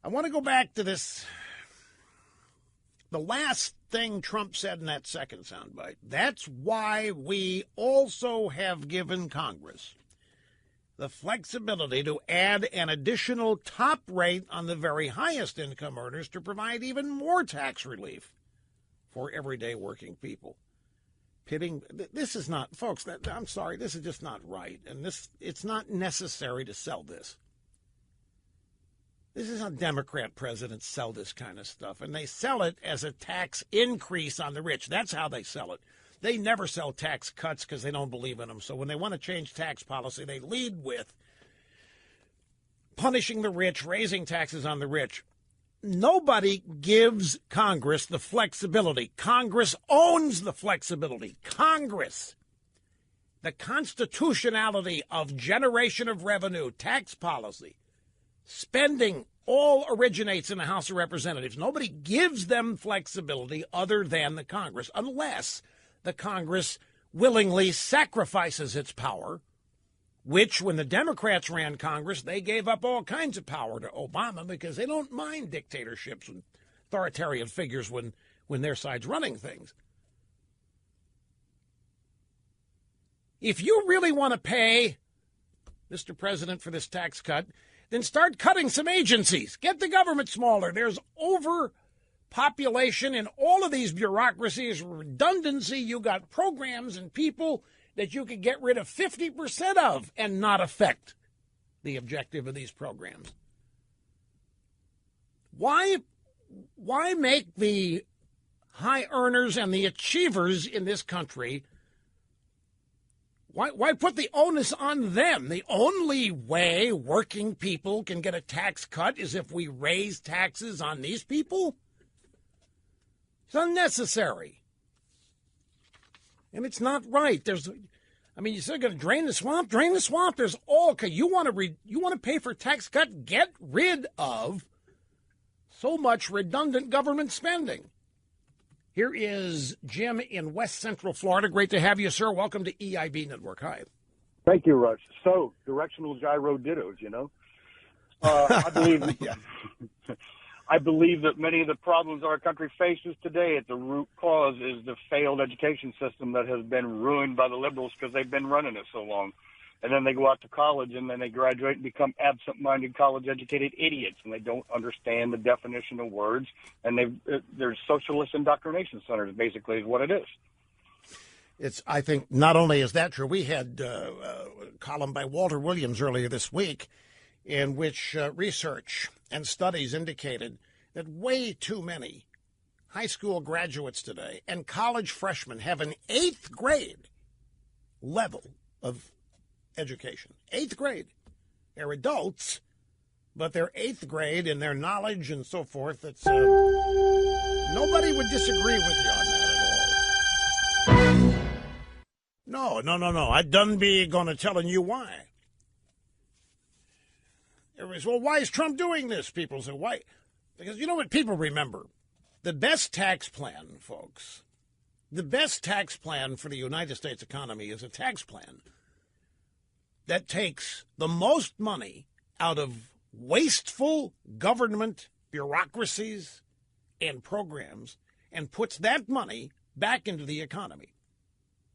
I want to go back to this, the last thing Trump said in that second soundbite. That's why we also have given Congress the flexibility to add an additional top rate on the very highest income earners to provide even more tax relief for everyday working people. This is not, folks, I'm sorry, this is just not right. And it's not necessary to sell this. This is how Democrat presidents sell this kind of stuff. And they sell it as a tax increase on the rich. That's how they sell it. They never sell tax cuts because they don't believe in them. So when they want to change tax policy, they lead with punishing the rich, raising taxes on the rich. Nobody gives Congress the flexibility. Congress owns the flexibility. Congress, the constitutionality of generation of revenue, tax policy, spending, all originates in the House of Representatives. Nobody gives them flexibility other than the Congress, unless the Congress willingly sacrifices its power, which when the Democrats ran Congress, they gave up all kinds of power to Obama because they don't mind dictatorships and authoritarian figures when their side's running things. If you really want to pay, Mr. President, for this tax cut, then start cutting some agencies. Get the government smaller. There's overpopulation in all of these bureaucracies, redundancy. You got programs and people that you could get rid of 50% of and not affect the objective of these programs. Why make the high earners and the achievers in this country, why put the onus on them? The only way working people can get a tax cut is if we raise taxes on these people? It's unnecessary. And it's not right. You're still going to drain the swamp? Drain the swamp. There's all. You want to pay for a tax cut? Get rid of so much redundant government spending. Here is Jim in West Central Florida. Great to have you, sir. Welcome to EIB Network. Hi. Thank you, Rush. So, directional gyro dittos, I believe Yeah. I believe that many of the problems our country faces today at the root cause is the failed education system that has been ruined by the liberals because they've been running it so long. And then they go out to college and then they graduate and become absent-minded college-educated idiots, and they don't understand the definition of words. And they're socialist indoctrination centers, basically, is what it is. I think not only is that true, we had a column by Walter Williams earlier this week in which research and studies indicated that way too many high school graduates today and college freshmen have an 8th grade level of education. 8th grade. They're adults, but they're 8th grade in their knowledge and so forth. It's nobody would disagree with you on that at all. No. I done be going to telling you why. Everybody's, well, why is Trump doing this? People say, why? Because you know what people remember? The best tax plan, folks, the best tax plan for the United States economy is a tax plan that takes the most money out of wasteful government bureaucracies and programs and puts that money back into the economy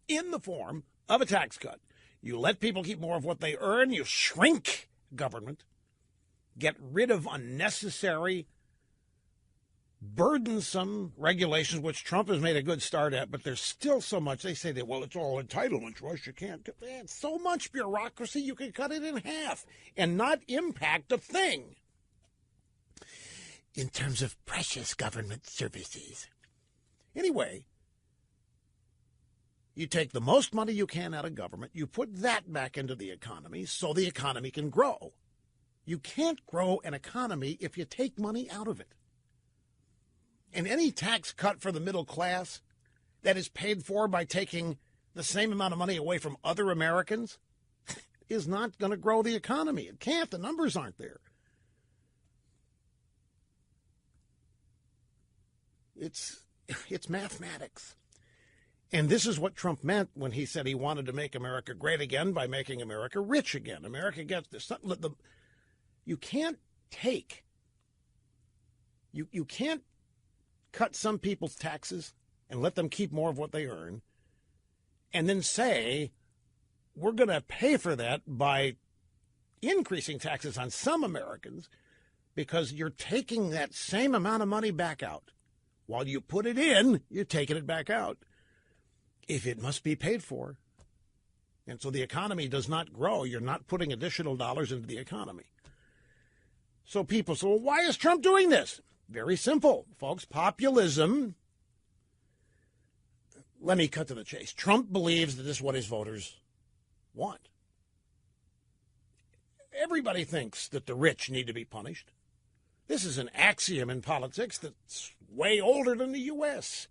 in the form of a tax cut. You let people keep more of what they earn. You shrink government, get rid of unnecessary, burdensome regulations, which Trump has made a good start at, but there's still so much. They say that, well, it's all entitlement, Rush. You can't. Man, so much bureaucracy, you can cut it in half and not impact a thing in terms of precious government services. Anyway, you take the most money you can out of government, you put that back into the economy so the economy can grow. You can't grow an economy if you take money out of it. And any tax cut for the middle class that is paid for by taking the same amount of money away from other Americans is not going to grow the economy. It can't. The numbers aren't there. It's mathematics. And this is what Trump meant when he said he wanted to make America great again by making America rich again. America gets this. You can't take. You can't cut some people's taxes and let them keep more of what they earn, and then say, we're going to pay for that by increasing taxes on some Americans because you're taking that same amount of money back out. While you put it in, you're taking it back out. If it must be paid for, and so the economy does not grow, you're not putting additional dollars into the economy. So people say, well, why is Trump doing this? Very simple, folks. Populism. Let me cut to the chase. Trump believes that this is what his voters want. Everybody thinks that the rich need to be punished. This is an axiom in politics that's way older than the U.S.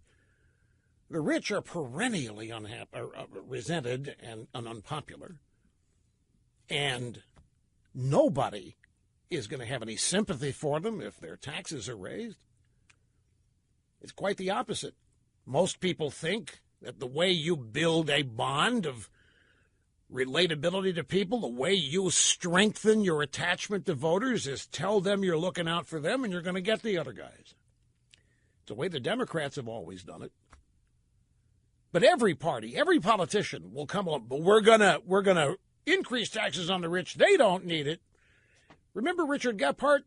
The rich are perennially resented and unpopular. And nobody is going to have any sympathy for them if their taxes are raised. It's quite the opposite. Most people think That the way you build a bond of relatability to people, the way you strengthen your attachment to voters is tell them you're looking out for them and you're going to get the other guys. It's the way the Democrats have always done it. But every party, every politician will come along, but we're gonna increase taxes on the rich. They don't need it. Remember Richard Gephardt?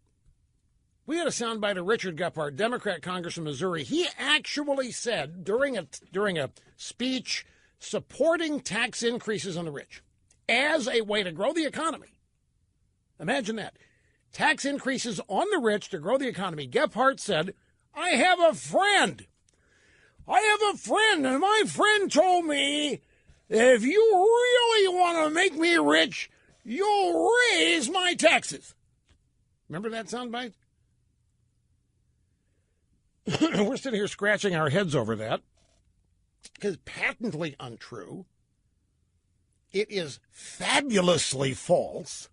We had a soundbite of Richard Gephardt, Democrat congressman from Missouri. He actually said during a speech supporting tax increases on the rich as a way to grow the economy. Imagine that. Tax increases on the rich to grow the economy. Gephardt said, I have a friend, and my friend told me that if you really want to make me rich, you'll raise my taxes. Remember that soundbite? We're sitting here scratching our heads over that because patently untrue. It is fabulously false.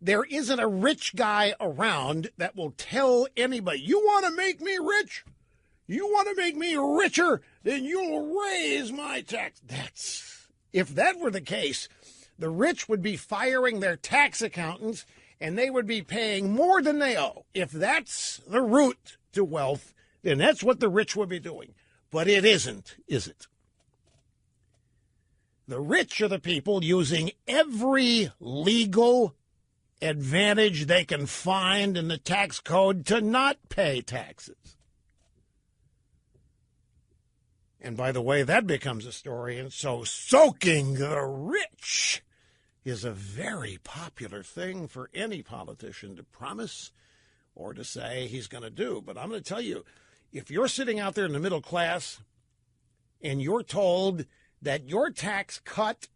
There isn't a rich guy around that will tell anybody, you want to make me rich? You want to make me richer? Then you'll raise my tax. If that were the case, the rich would be firing their tax accountants and they would be paying more than they owe. If that's the route to wealth, then that's what the rich would be doing. But it isn't, is it? The rich are the people using every legal advantage they can find in the tax code to not pay taxes. And by the way, that becomes a story. And so soaking the rich is a very popular thing for any politician to promise or to say he's going to do. But I'm going to tell you, if you're sitting out there in the middle class and you're told that your tax cut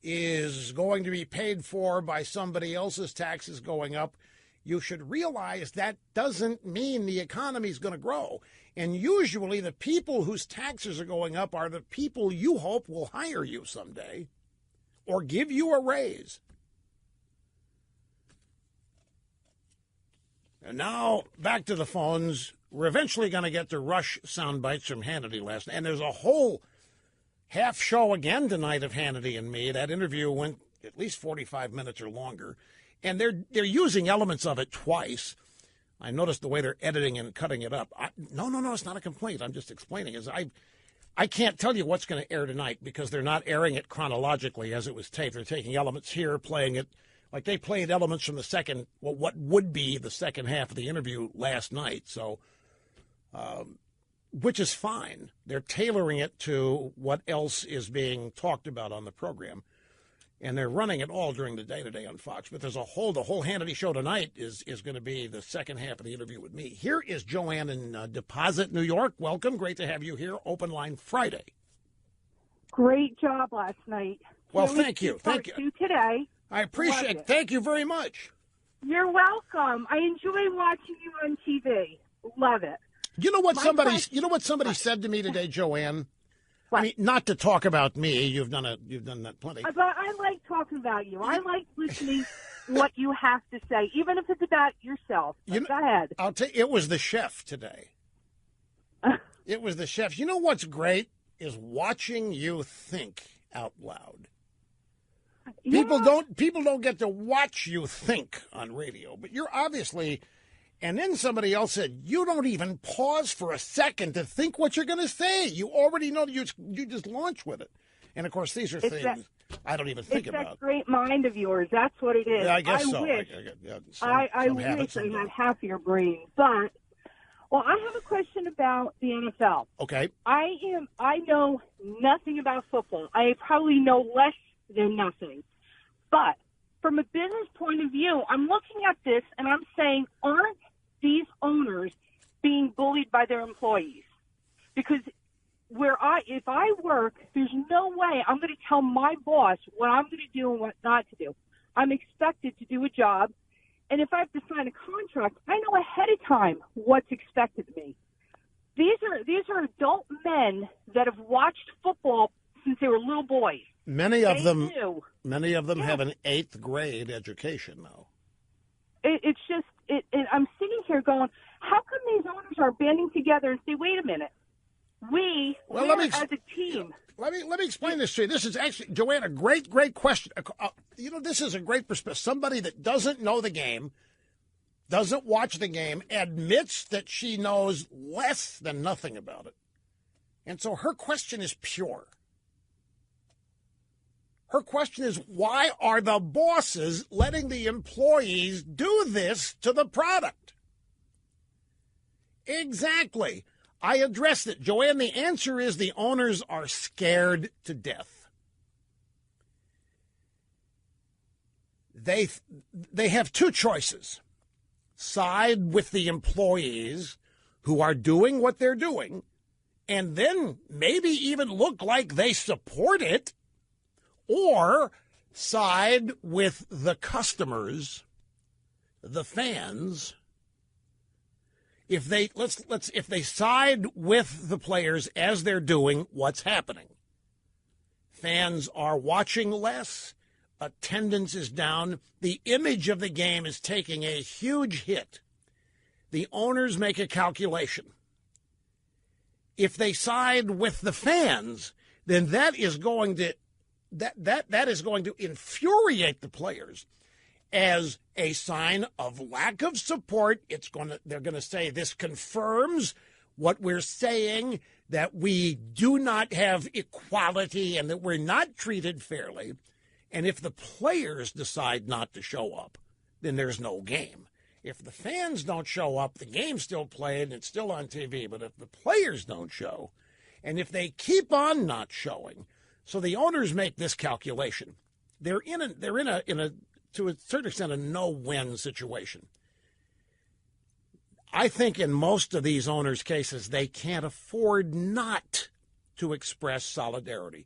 is going to be paid for by somebody else's taxes going up, you should realize that doesn't mean the economy is going to grow. And usually the people whose taxes are going up are the people you hope will hire you someday or give you a raise. And now back to the phones. We're eventually going to get to Rush sound bites from Hannity last night. And there's a whole half show again tonight of Hannity and me. That interview went at least 45 minutes or longer. And they're using elements of it twice. I noticed the way they're editing and cutting it up. No, it's not a complaint. I'm just explaining. I can't tell you what's going to air tonight because they're not airing it chronologically as it was taped. They're taking elements here, playing it like they played elements from what would be the second half of the interview last night. So, which is fine. They're tailoring it to what else is being talked about on the program. And they're running it all during the day today on Fox. But there's the whole Hannity show tonight is going to be the second half of the interview with me. Here is Joanne in Deposit, New York. Welcome. Great to have you here. Open Line Friday. Great job last night. Well, thank you. Thank you. Today. I appreciate it. Thank you very much. You're welcome. I enjoy watching you on TV. Love it. You know what somebody said to me today, Joanne? What? I mean, not to talk about me. You've done that plenty. But I like talking about you. I like listening what you have to say, even if it's about yourself. Go ahead. I'll tell you, it was the chef today. It was the chef. You know what's great is watching you think out loud. People don't get to watch you think on radio, but you're obviously. And then somebody else said, you don't even pause for a second to think what you're going to say. You already know you just launch with it. And, of course, these are things I don't even think about. It's that great mind of yours. That's what it is. Yeah, I guess so. I wish I had half your brain. But, I have a question about the NFL. Okay. I know nothing about football. I probably know less than nothing. But from a business point of view, I'm looking at this and I'm saying, aren't these owners being bullied by their employees? Because if I work, there's no way I'm going to tell my boss what I'm going to do and what not to do. I'm expected to do a job, and if I have to sign a contract, I know ahead of time what's expected of me. These are adult men that have watched football since they were little boys. Many of them have an 8th grade education, though. It's just, I'm sitting here going, how come these owners are banding together and say, wait a minute, We're as a team. Let me explain this to you. This is actually, Joanne, a great question. This is a great perspective. Somebody that doesn't know the game, doesn't watch the game, admits that she knows less than nothing about it. And so her question is pure. Her question is, why are the bosses letting the employees do this to the product? Exactly. I addressed it. Joanne, the answer is the owners are scared to death. They have two choices. Side with the employees who are doing what they're doing, and then maybe even look like they support it, or side with the customers, the fans. If they if they side with the players as they're doing, what's happening? Fans are watching less, attendance is down, the image of the game is taking a huge hit. The owners make a calculation. If they side with the fans, then that is going to infuriate the players as a sign of lack of support. They're going to say this confirms what we're saying, that we do not have equality and that we're not treated fairly. And if the players decide not to show up, then there's no game. If the fans don't show up, the game's still played and it's still on TV. But if the players don't show, and if they keep on not showing, so the owners make this calculation. They're in a to a certain extent, a no-win situation. I think in most of these owners' cases, they can't afford not to express solidarity.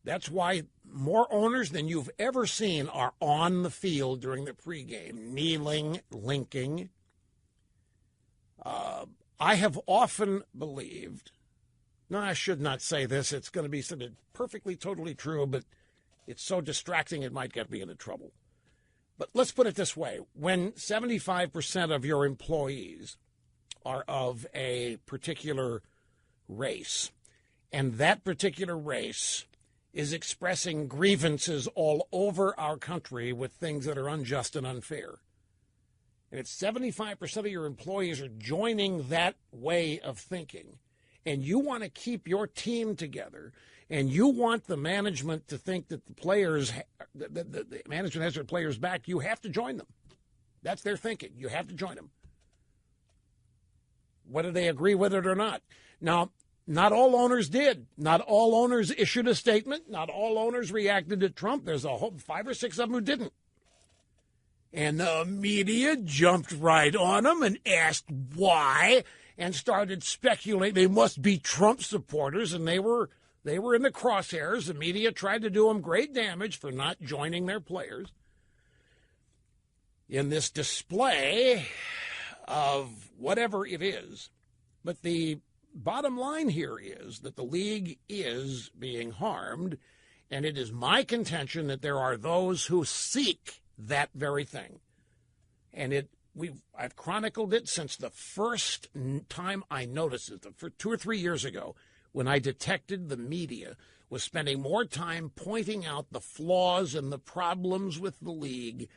That's why more owners than you've ever seen are on the field during the pregame, kneeling, linking. I have often believed, no, I should not say this, it's going to be something perfectly, totally true, but it's so distracting it might get me into trouble. But let's put it this way. When 75% of your employees are of a particular race, and that particular race is expressing grievances all over our country with things that are unjust and unfair, and it's 75% of your employees are joining that way of thinking, and you want to keep your team together, and you want the management to think that the players, the management has their players back, you have to join them. That's their thinking. You have to join them, whether they agree with it or not. Now, not all owners did. Not all owners issued a statement. Not all owners reacted to Trump. There's a whole 5 or 6 of them who didn't. And the media jumped right on them and asked why and started speculating they must be Trump supporters, and they were in the crosshairs. The media tried to do them great damage for not joining their players in this display of whatever it is. But the bottom line here is that the league is being harmed, and it is my contention that there are those who seek that very thing. And I've chronicled it since the first time I noticed it, for 2 or 3 years ago, when I detected the media was spending more time pointing out the flaws and the problems with the league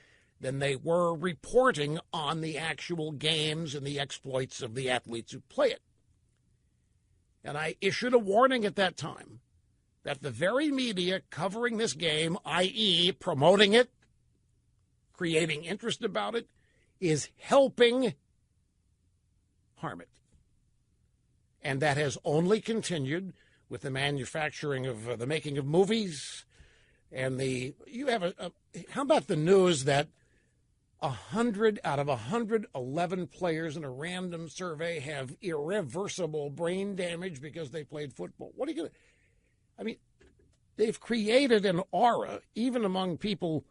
than they were reporting on the actual games and the exploits of the athletes who play it. And I issued a warning at that time that the very media covering this game, i.e. promoting it, creating interest about it, is helping harm it. And that has only continued with the manufacturing of the making of movies. And how about the news that 100 out of 111 players in a random survey have irreversible brain damage because they played football? What are you going to, I mean, they've created an aura, even among people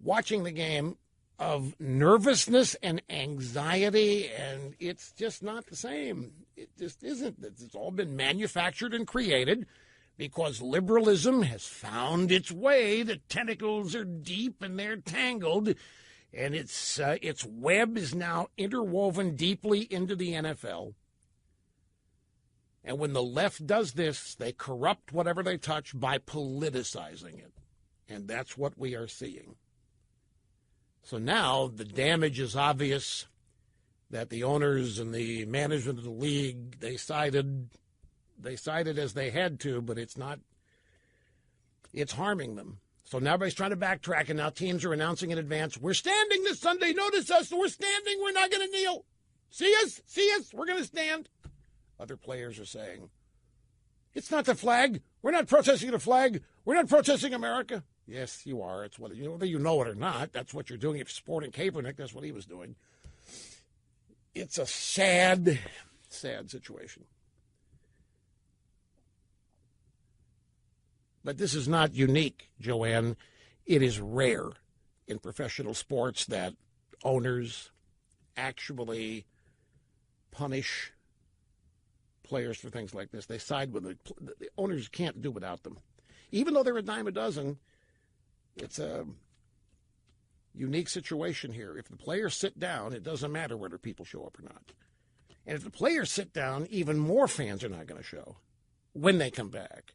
watching the game, of nervousness and anxiety, and it's just not the same. It just isn't. It's all been manufactured and created because liberalism has found its way. The tentacles are deep and they're tangled, and its web is now interwoven deeply into the NFL. And when the left does this, they corrupt whatever they touch by politicizing it. And that's what we are seeing. So now the damage is obvious that the owners and the management of the league, they sided as they had to, but it's harming them. So now everybody's trying to backtrack, and now teams are announcing in advance, we're standing this Sunday, notice us, we're standing, we're not going to kneel. See us, we're going to stand. Other players are saying, it's not the flag. We're not protesting the flag. We're not protesting America. Yes, you are. It's whether you know it or not. That's what you're doing. If supporting Kaepernick, that's what he was doing. It's a sad, sad situation. But this is not unique, Joanne. It is rare in professional sports that owners actually punish players for things like this. They side with the owners can't do without them. Even though they're a dime a dozen, it's a unique situation here. If the players sit down, it doesn't matter whether people show up or not. And if the players sit down, even more fans are not going to show when they come back.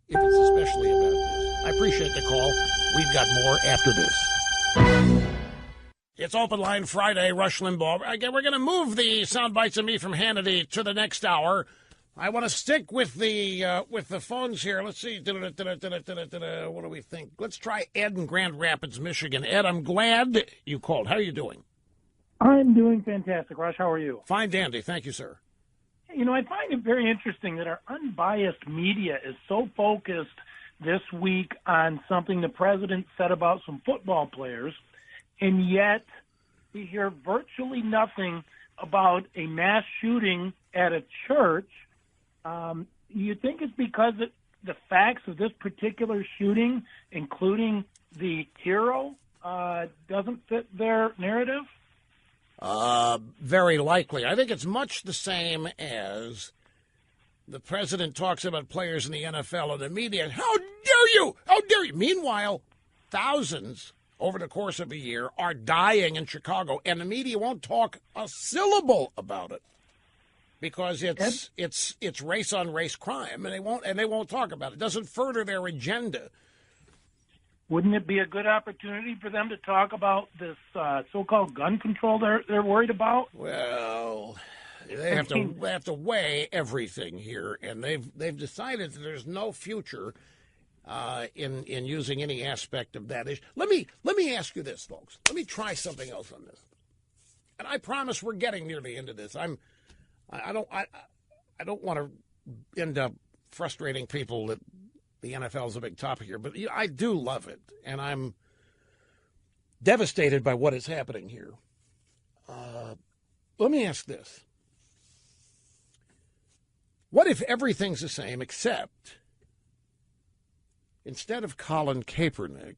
If it's especially about this. I appreciate the call. We've got more after this. It's Open Line Friday, Rush Limbaugh. Again, we're going to move the sound bites of me from Hannity to the next hour. I want to stick with the phones here. Let's see. What do we think? Let's try Ed in Grand Rapids, Michigan. Ed, I'm glad you called. How are you doing? I'm doing fantastic, Rush. How are you? Fine, dandy. Thank you, sir. You know, I find it very interesting that our unbiased media is so focused this week on something the president said about some football players, and yet we hear virtually nothing about a mass shooting at a church. You think it's because the facts of this particular shooting, including the hero, doesn't fit their narrative? Very likely. I think it's much the same as the president talks about players in the NFL and the media. How dare you? How dare you? Meanwhile, thousands over the course of a year are dying in Chicago, and the media won't talk a syllable about it because it's race on race crime, and they won't talk about it. It doesn't further their agenda. Wouldn't it be a good opportunity for them to talk about this so-called gun control they're worried about? Well, they have to weigh everything here, and they've decided that there's no future in using any aspect of that issue. Let me ask you this, folks. Let me try something else on this, and I promise we're getting near the end of this. I don't want to end up frustrating people that the NFL is a big topic here, but I do love it, and I'm devastated by what is happening here. Let me ask this. What if everything's the same except instead of Colin Kaepernick,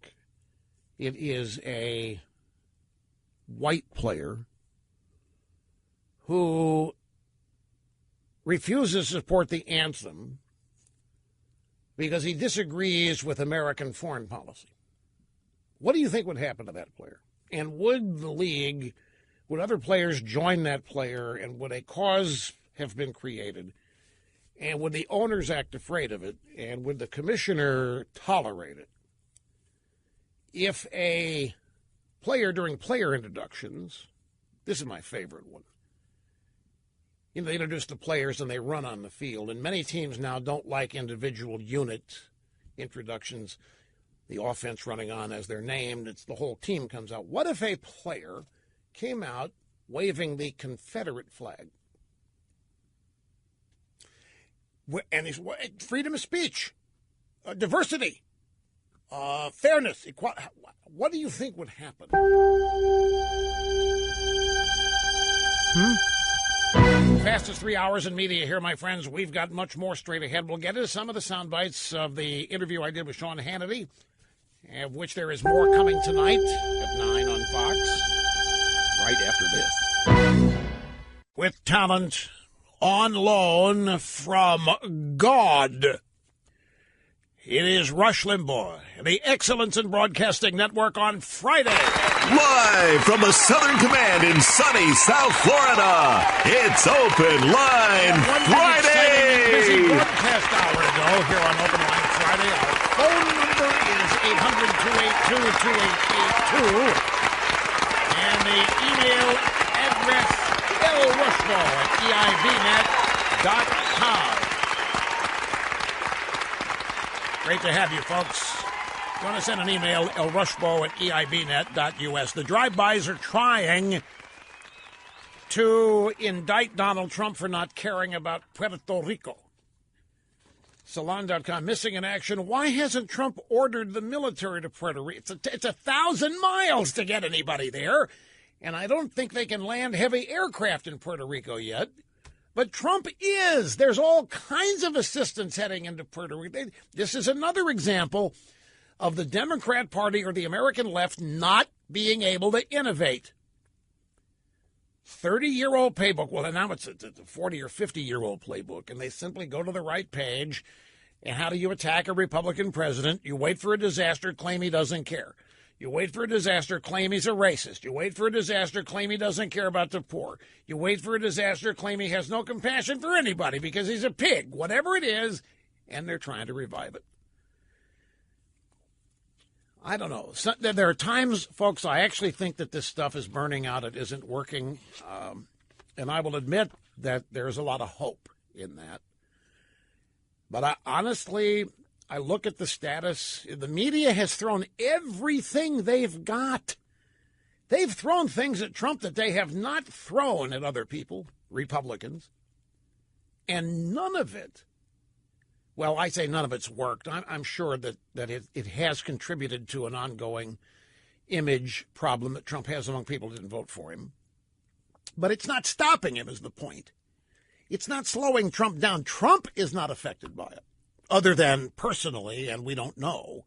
it is a white player who refuses to support the anthem because he disagrees with American foreign policy? What do you think would happen to that player? And would the league, would other players join that player, and would a cause have been created? And would the owners act afraid of it? And would the commissioner tolerate it? If a player during player introductions, this is my favorite one, they introduce the players and they run on the field. And many teams now don't like individual unit introductions, the offense running on as they're named. It's the whole team comes out. What if a player came out waving the Confederate flag? And he's freedom of speech, diversity, fairness, equality. What do you think would happen? Fastest 3 hours in media here, my friends. We've got much more straight ahead. We'll get into some of the sound bites of the interview I did with Sean Hannity, of which there is more coming tonight at 9 on Fox, right after this. With talent on loan from God, it is Rush Limbaugh, the Excellence in Broadcasting Network on Friday. Live from the Southern Command in sunny South Florida, it's Open Line Friday. busy broadcast hour to go here on Open Line Friday. Our phone number is 800-282-2882. And the email address, lrushmo@eibnet.com. Great to have you, folks. If you want to send an email, lrushmo@eibnet.us. The drive-bys are trying to indict Donald Trump for not caring about Puerto Rico. Salon.com, missing in action. Why hasn't Trump ordered the military to Puerto Rico? It's 1,000 miles to get anybody there, and I don't think they can land heavy aircraft in Puerto Rico yet. But Trump is. There's all kinds of assistance heading into Puerto Rico. This is another example of the Democrat Party or the American left not being able to innovate. 30-year-old playbook. Well, now it's a 40 or 50-year-old playbook, and they simply go to the right page. And how do you attack a Republican president? You wait for a disaster, claim he doesn't care. You wait for a disaster, claim he's a racist. You wait for a disaster, claim he doesn't care about the poor. You wait for a disaster, claim he has no compassion for anybody because he's a pig, whatever it is, and they're trying to revive it. I don't know. There are times, folks, I actually think that this stuff is burning out. It isn't working. And I will admit that there's a lot of hope in that. But honestly, I look at the status. The media has thrown everything they've got. They've thrown things at Trump that they have not thrown at other people, Republicans. And none of it, well, I say none of it's worked. I'm sure that it has contributed to an ongoing image problem that Trump has among people who didn't vote for him. But it's not stopping him, is the point. It's not slowing Trump down. Trump is not affected by it, other than personally, and we don't know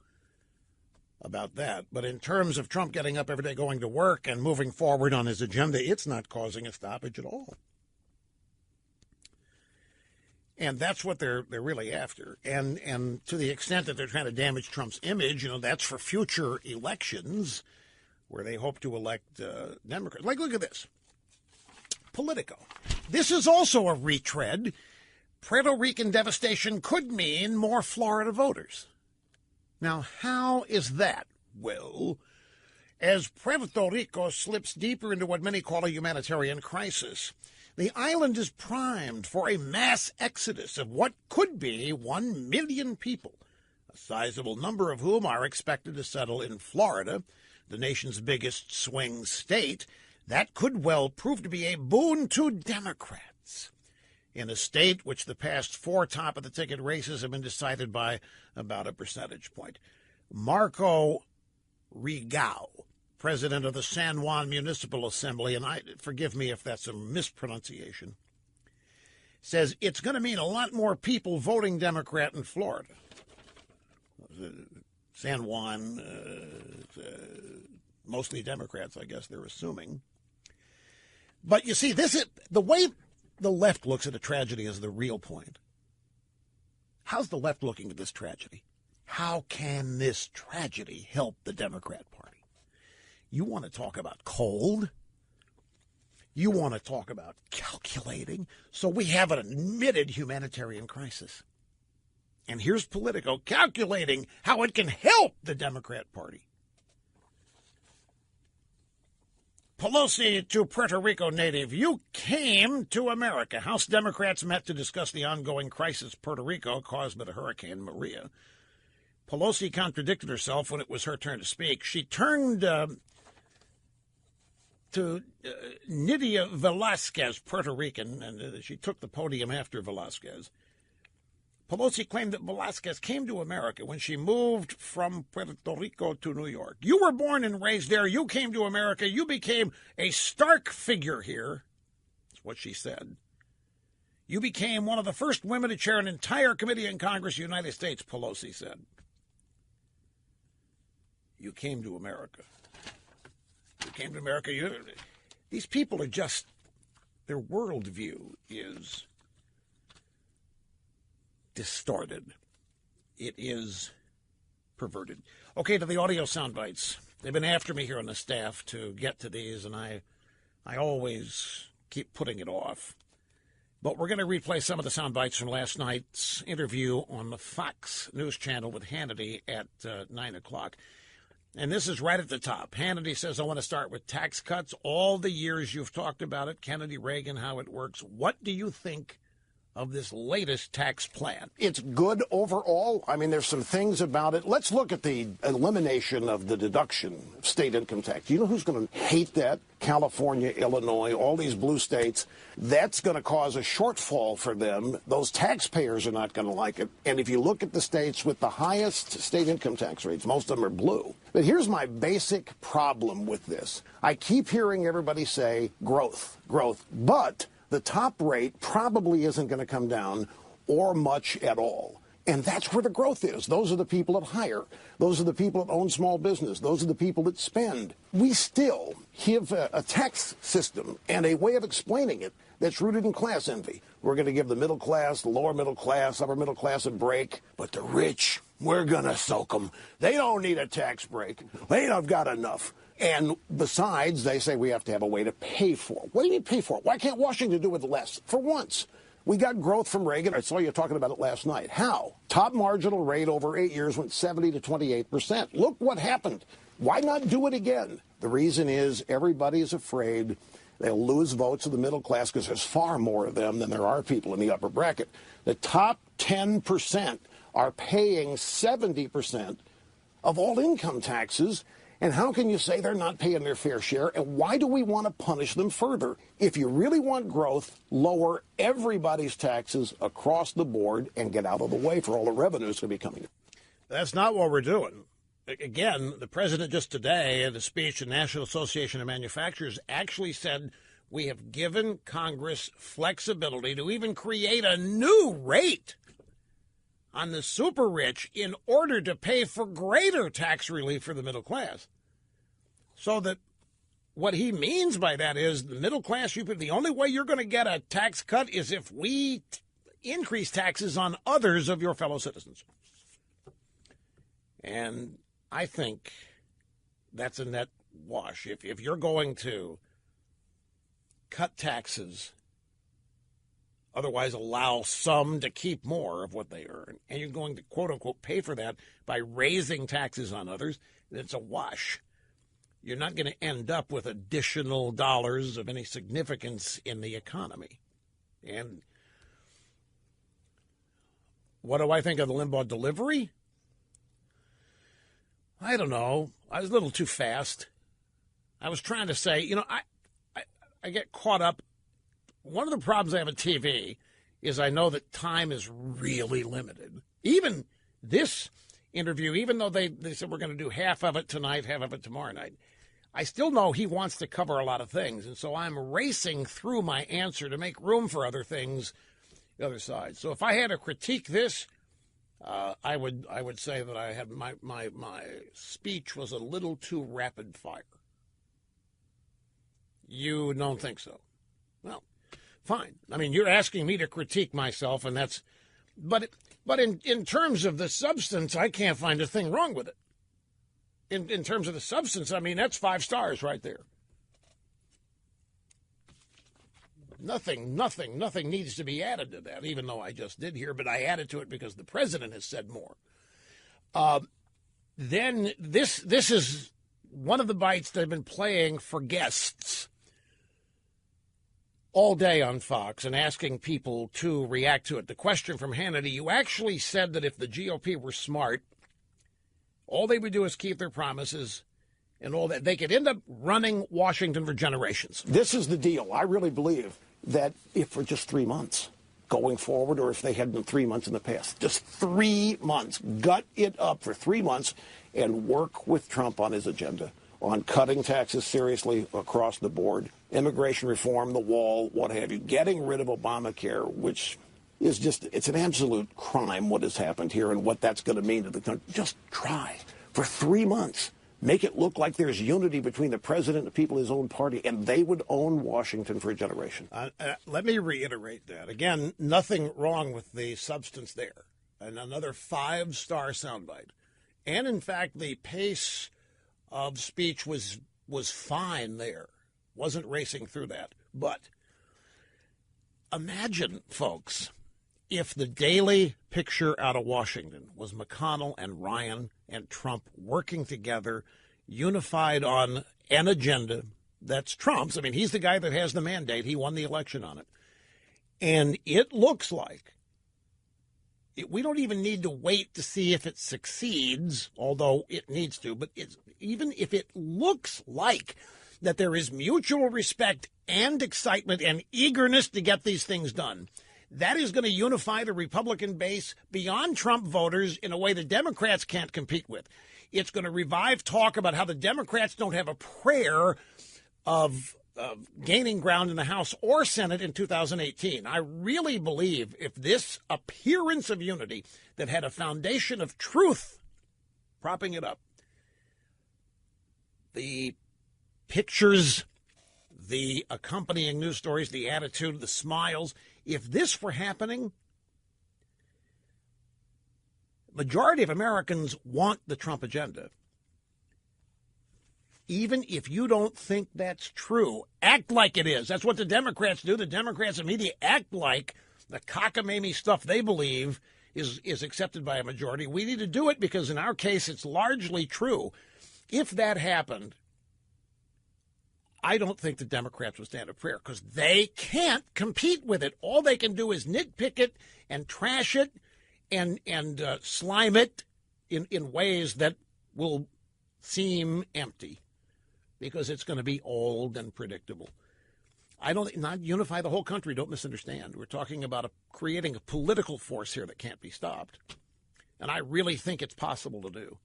about that. But in terms of Trump getting up every day, going to work, and moving forward on his agenda, it's not causing a stoppage at all. And that's what they're really after. And to the extent that they're trying to damage Trump's image, that's for future elections where they hope to elect Democrats. Like, look at this. Politico. This is also a retread. Puerto Rican devastation could mean more Florida voters. Now, how is that? Well, as Puerto Rico slips deeper into what many call a humanitarian crisis, the island is primed for a mass exodus of what could be 1 million people, a sizable number of whom are expected to settle in Florida, the nation's biggest swing state. That could well prove to be a boon to Democrats in a state which the past 4 top-of-the-ticket races have been decided by about a percentage point. Marco Rigau, president of the San Juan Municipal Assembly, and forgive me if that's a mispronunciation, says it's going to mean a lot more people voting Democrat in Florida. San Juan, mostly Democrats, I guess they're assuming. But you see, this is the way the left looks at a tragedy is the real point. How's the left looking at this tragedy? How can this tragedy help the Democrat Party? You want to talk about cold? You want to talk about calculating? So we have an admitted humanitarian crisis. And here's Politico calculating how it can help the Democrat Party. Pelosi to Puerto Rico native, you came to America. House Democrats met to discuss the ongoing crisis in Puerto Rico caused by the Hurricane Maria. Pelosi contradicted herself when it was her turn to speak. She turned to Nydia Velázquez, Puerto Rican, and she took the podium after Velázquez. Pelosi claimed that Velázquez came to America when she moved from Puerto Rico to New York. You were born and raised there. You came to America. You became a stark figure here. That's what she said. You became one of the first women to chair an entire committee in Congress of the United States, Pelosi said. You came to America. You came to America. These people are just, their worldview is distorted. It is perverted. Okay, to the audio sound bites. They've been after me here on the staff to get to these, and I always keep putting it off. But we're going to replay some of the sound bites from last night's interview on the Fox News channel with Hannity at 9 o'clock. And this is right at the top. Hannity says, I want to start with tax cuts. All the years you've talked about it, Kennedy, Reagan, how it works. What do you think of this latest tax plan? It's good overall. I mean, there's some things about it. Let's look at the elimination of the deduction of state income tax. You know who's going to hate that? California, Illinois, all these blue states. That's going to cause a shortfall for them. Those taxpayers are not going to like it. And if you look at the states with the highest state income tax rates, most of them are blue. But here's my basic problem with this. I keep hearing everybody say growth, but the top rate probably isn't going to come down or much at all. And that's where the growth is. Those are the people that hire. Those are the people that own small business. Those are the people that spend. We still have a tax system and a way of explaining it that's rooted in class envy. We're going to give the middle class, the lower middle class, upper middle class a break, but the rich, we're going to soak them. They don't need a tax break. They don't got enough. And besides, they say we have to have a way to pay for it. What do you mean pay for it? Why can't Washington do with less? For once, we got growth from Reagan. I saw you talking about it last night. How? Top marginal rate over 8 years went 70 to 28%. Look what happened. Why not do it again? The reason is everybody is afraid they'll lose votes of the middle class because there's far more of them than there are people in the upper bracket. The top 10% are paying 70% of all income taxes. And how can you say they're not paying their fair share? And why do we want to punish them further? If you really want growth, lower everybody's taxes across the board and get out of the way for all the revenues to be coming in. That's not what we're doing. Again, the president just today in a speech at the National Association of Manufacturers actually said we have given Congress flexibility to even create a new rate on the super rich in order to pay for greater tax relief for the middle class. So that what he means by that is the middle class, the only way you're going to get a tax cut is if we increase taxes on others of your fellow citizens. And I think that's a net wash. If you're going to cut taxes, otherwise allow some to keep more of what they earn, and you're going to, quote-unquote, pay for that by raising taxes on others, it's a wash. You're not going to end up with additional dollars of any significance in the economy. And what do I think of the Limbaugh delivery? I don't know. I was a little too fast. I was trying to say, I get caught up. One of the problems I have with TV is I know that time is really limited. Even this interview, even though they said we're going to do half of it tonight, half of it tomorrow night, I still know he wants to cover a lot of things. And so I'm racing through my answer to make room for other things, the other side. So if I had to critique this, I would say that I had my speech was a little too rapid fire. You don't think so? Well, fine. I mean, you're asking me to critique myself, and that's, but in terms of the substance, I can't find a thing wrong with it. In terms of the substance, I mean, that's 5 stars right there. Nothing needs to be added to that, even though I just did here, but I added to it because the president has said more. Then this is one of the bites they've been playing for guests all day on Fox and asking people to react to it. The question from Hannity, you actually said that if the GOP were smart, all they would do is keep their promises and all that. They could end up running Washington for generations. This is the deal. I really believe that if for just 3 months going forward, or if they had been 3 months in the past, just 3 months, gut it up for 3 months and work with Trump on his agenda, on cutting taxes seriously across the board, immigration reform, the wall, what have you, getting rid of Obamacare, which is just, it's an absolute crime what has happened here and what that's going to mean to the country. Just try for 3 months. Make it look like there's unity between the president and the people of his own party, and they would own Washington for a generation. Let me reiterate that. Again, nothing wrong with the substance there. And another 5-star soundbite. And, in fact, the pace of speech was fine there. Wasn't racing through that. But imagine, folks, if the daily picture out of Washington was McConnell and Ryan and Trump working together, unified on an agenda that's Trump's. I mean, he's the guy that has the mandate. He won the election on it. And it looks like we don't even need to wait to see if it succeeds, although it needs to. But even if it looks like that there is mutual respect and excitement and eagerness to get these things done, that is going to unify the Republican base beyond Trump voters in a way the Democrats can't compete with. It's going to revive talk about how the Democrats don't have a prayer of gaining ground in the House or Senate in 2018. I really believe if this appearance of unity that had a foundation of truth propping it up, the pictures, the accompanying news stories, the attitude, the smiles, if this were happening, majority of Americans want the Trump agenda. Even if you don't think that's true, act like it is. That's what the Democrats do. The Democrats and media act like the cockamamie stuff they believe is accepted by a majority. We need to do it because in our case, it's largely true. If that happened, I don't think the Democrats would stand a prayer because they can't compete with it. All they can do is nitpick it and trash it and slime it in ways that will seem empty because it's going to be old and predictable. Not unify the whole country, don't misunderstand. We're talking about creating a political force here that can't be stopped. And I really think it's possible to do.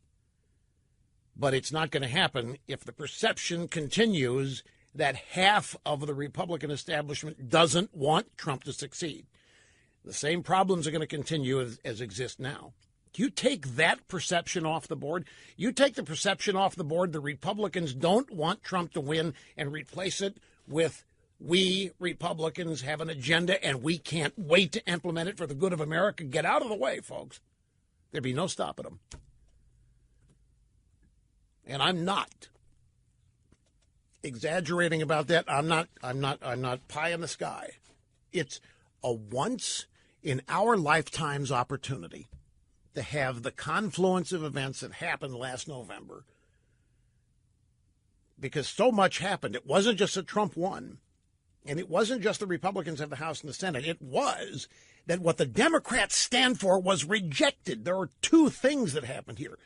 But it's not going to happen if the perception continues that half of the Republican establishment doesn't want Trump to succeed. The same problems are going to continue as exist now. You take that perception off the board. You take the perception off the board the Republicans don't want Trump to win and replace it with we Republicans have an agenda and we can't wait to implement it for the good of America. Get out of the way, folks. There'd be no stopping them. And I'm not exaggerating about that. I'm not pie in the sky. It's a once in our lifetime's opportunity to have the confluence of events that happened last November. Because so much happened. It wasn't just that Trump won. And it wasn't just the Republicans have the House and the Senate. It was that what the Democrats stand for was rejected. There are two things that happened here.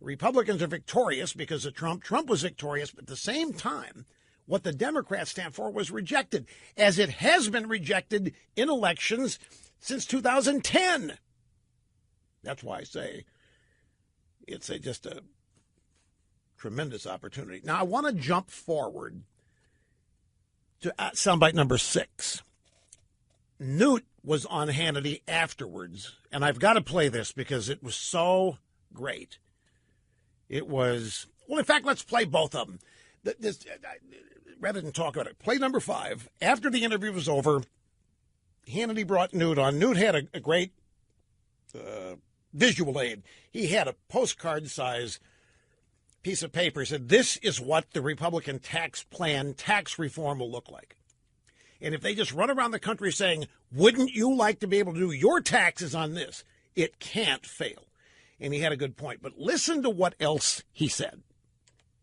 Republicans are victorious because of Trump. Trump was victorious, but at the same time, what the Democrats stand for was rejected, as it has been rejected in elections since 2010. That's why I say it's just a tremendous opportunity. Now, I want to jump forward to soundbite number 6. Newt was on Hannity afterwards, and I've got to play this because it was so great. It was, well, in fact, let's play both of them. Rather than talk about it, play number 5. After the interview was over, Hannity brought Newt on. Newt had a great visual aid. He had a postcard-size piece of paper. He said, this is what the Republican tax plan, tax reform will look like. And if they just run around the country saying, wouldn't you like to be able to do your taxes on this? It can't fail. And he had a good point. But listen to what else he said.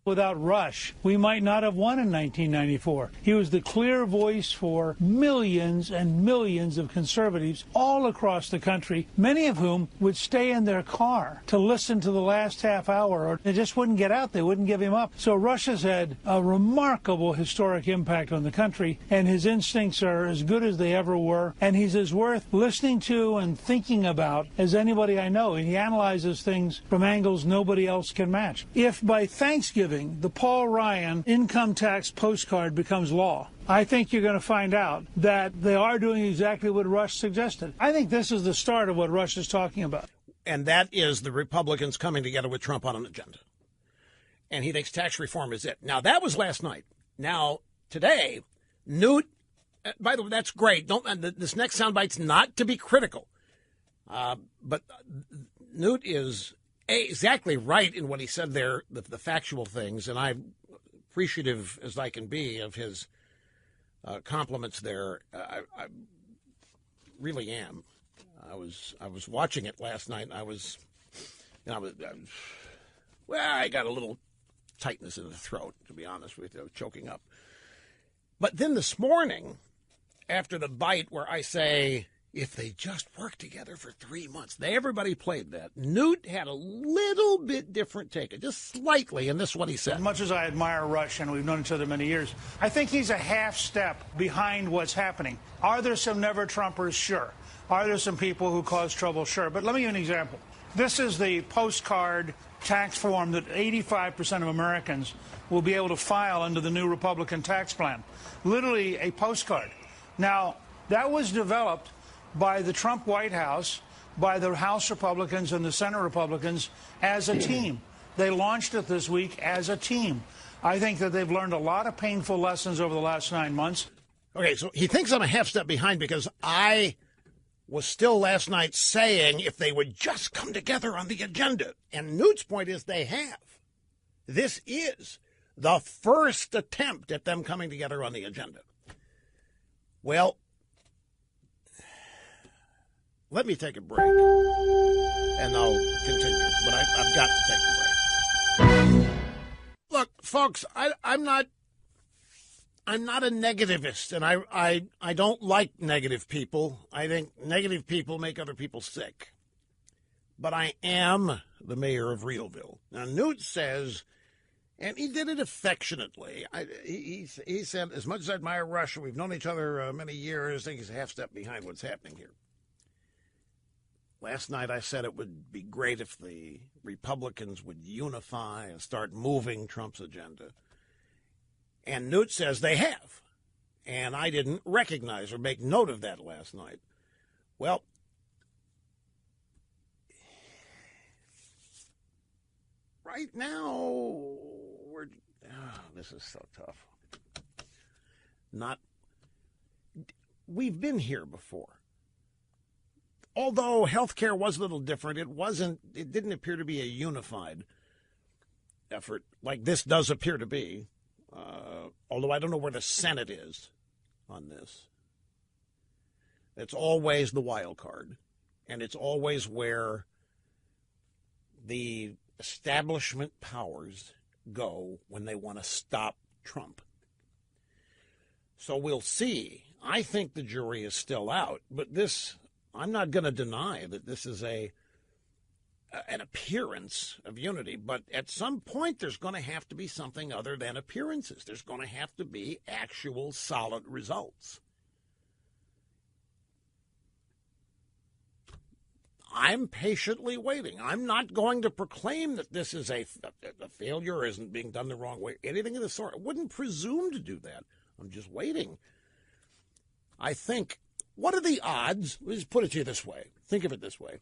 Without Rush, we might not have won in 1994. He was the clear voice for millions and millions of conservatives all across the country, many of whom would stay in their car to listen to the last half hour, or they just wouldn't get out. They wouldn't give him up. So Rush has had a remarkable historic impact on the country, and his instincts are as good as they ever were, and he's as worth listening to and thinking about as anybody I know. And he analyzes things from angles nobody else can match. If by Thanksgiving the Paul Ryan income tax postcard becomes law, I think you're going to find out that they are doing exactly what Rush suggested. I think this is the start of what Rush is talking about. And that is the Republicans coming together with Trump on an agenda. And he thinks tax reform is it. Now, that was last night. Now, today, Newt, by the way, that's great. This next soundbite's not to be critical. But Newt is exactly right in what he said there, the factual things, and I'm appreciative as I can be of his compliments there. really am. I was watching it last night, and I got a little tightness in the throat, to be honest with you, choking up. But then this morning, after the bite where I say, if they just work together for 3 months, everybody played that. Newt had a little bit different take, just slightly, and this is what he said. As much as I admire Rush, and we've known each other many years, I think he's a half step behind what's happening. Are there some never-Trumpers? Sure. Are there some people who cause trouble? Sure. But let me give you an example. This is the postcard tax form that 85% of Americans will be able to file under the new Republican tax plan. Literally a postcard. Now, that was developed by the Trump White House, by the House Republicans and the Senate Republicans as a team. They launched it this week as a team. I think that they've learned a lot of painful lessons over the last 9 months. Okay, so he thinks I'm a half step behind because I was still last night saying if they would just come together on the agenda. And Newt's point is they have. This is the first attempt at them coming together on the agenda. Well, let me take a break, and I'll continue, but I've got to take a break. Look, folks, I'm not a negativist, and I don't like negative people. I think negative people make other people sick. But I am the mayor of Realville. Now, Newt says, and he did it affectionately. He said, as much as I admire Rush, we've known each other many years, I think he's a half step behind what's happening here. Last night I said it would be great if the Republicans would unify and start moving Trump's agenda. And Newt says they have. And I didn't recognize or make note of that last night. Well, right now, this is so tough. We've been here before. Although healthcare was a little different, it didn't appear to be a unified effort like this does appear to be. Although I don't know where the Senate is on this. It's always the wild card. And it's always where the establishment powers go when they want to stop Trump. So we'll see. I think the jury is still out. But I'm not going to deny that this is an appearance of unity, but at some point there's going to have to be something other than appearances. There's going to have to be actual solid results. I'm patiently waiting. I'm not going to proclaim that this is a failure or isn't being done the wrong way, anything of the sort. I wouldn't presume to do that. I'm just waiting. I think, what are the odds? Let's put it to you this way. Think of it this way.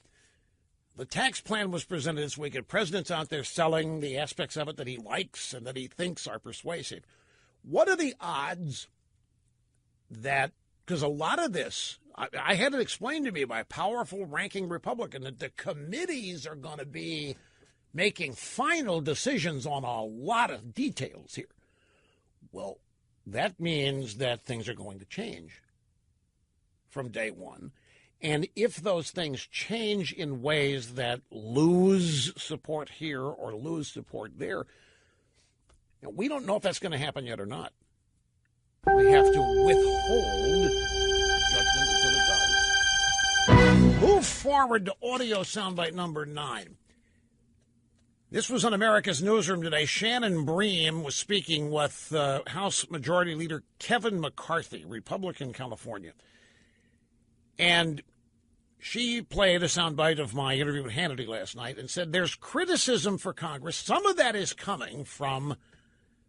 The tax plan was presented this week, and the president's out there selling the aspects of it that he likes and that he thinks are persuasive. What are the odds that, because a lot of this, I had it explained to me by a powerful ranking Republican, that the committees are going to be making final decisions on a lot of details here. Well, that means that things are going to change from day one. And if those things change in ways that lose support here or lose support there, we don't know if that's going to happen yet or not. We have to withhold judgment until it does. Move forward to audio soundbite number 9. This was on America's Newsroom today. Shannon Bream was speaking with House Majority Leader Kevin McCarthy, Republican, California. And she played a soundbite of my interview with Hannity last night and said there's criticism for Congress. Some of that is coming from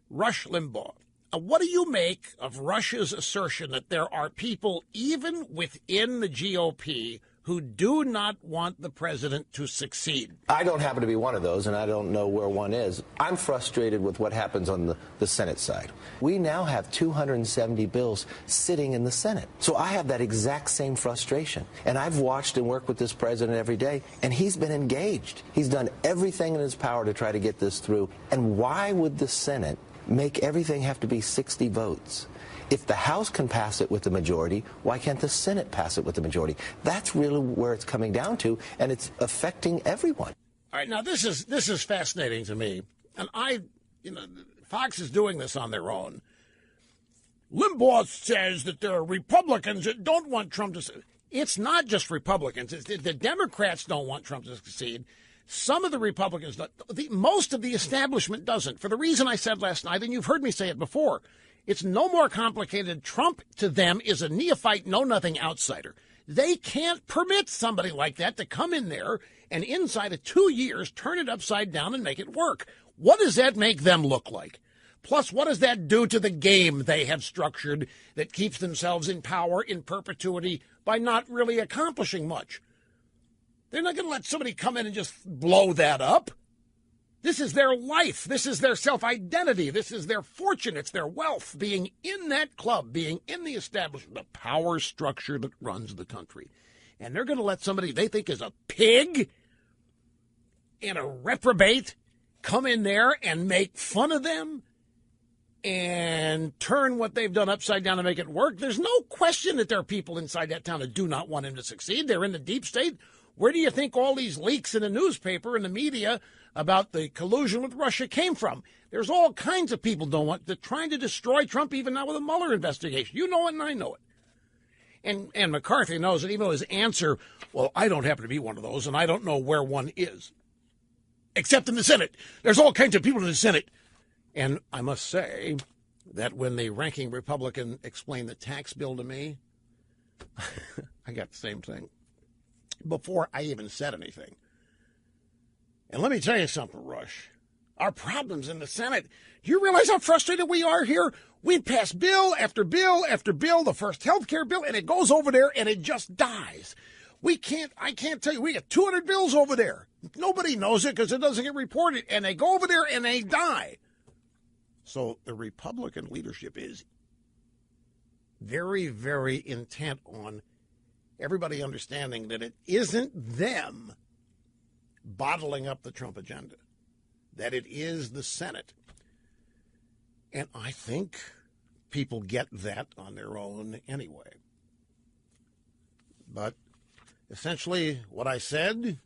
Rush Limbaugh. What do you make of Rush's assertion that there are people, even within the GOP, who do not want the president to succeed? I don't happen to be one of those, and I don't know where one is. I'm frustrated with what happens on the Senate side. We now have 270 bills sitting in the Senate. So I have that exact same frustration. And I've watched and worked with this president every day, and he's been engaged. He's done everything in his power to try to get this through. And why would the Senate make everything have to be 60 votes? If the House can pass it with the majority, why can't the Senate pass it with the majority? That's really where it's coming down to, and it's affecting everyone. All right, now this is fascinating to me, and Fox is doing this on their own. Limbaugh says that there are Republicans that don't want Trump to succeed. It's not just Republicans. The Democrats don't want Trump to succeed. Some of the Republicans don't. Most of the establishment doesn't. For the reason I said last night, and you've heard me say it before, it's no more complicated. Trump, to them, is a neophyte, know-nothing outsider. They can't permit somebody like that to come in there and inside of 2 years turn it upside down and make it work. What does that make them look like? Plus, what does that do to the game they have structured that keeps themselves in power in perpetuity by not really accomplishing much? They're not going to let somebody come in and just blow that up. This is their life. This is their self-identity. This is their fortune. It's their wealth, being in that club, being in the establishment, the power structure that runs the country. And they're going to let somebody they think is a pig and a reprobate come in there and make fun of them and turn what they've done upside down to make it work. There's no question that there are people inside that town that do not want him to succeed. They're in the deep state. Where do you think all these leaks in the newspaper and the media about the collusion with Russia came from? There's all kinds of people they're trying to destroy Trump even now with a Mueller investigation. You know it and I know it. And McCarthy knows it, even though his answer, well, I don't happen to be one of those, and I don't know where one is. Except in the Senate. There's all kinds of people in the Senate. And I must say that when the ranking Republican explained the tax bill to me, I got the same thing before I even said anything. And let me tell you something, Rush. Our problems in the Senate, do you realize how frustrated we are here? We pass bill after bill after bill, the first health care bill, and it goes over there and it just dies. I can't tell you, we got 200 bills over there. Nobody knows it because it doesn't get reported, and they go over there and they die. So the Republican leadership is very, very intent on everybody understanding that it isn't them bottling up the Trump agenda, that it is the Senate. And I think people get that on their own anyway. But essentially what I said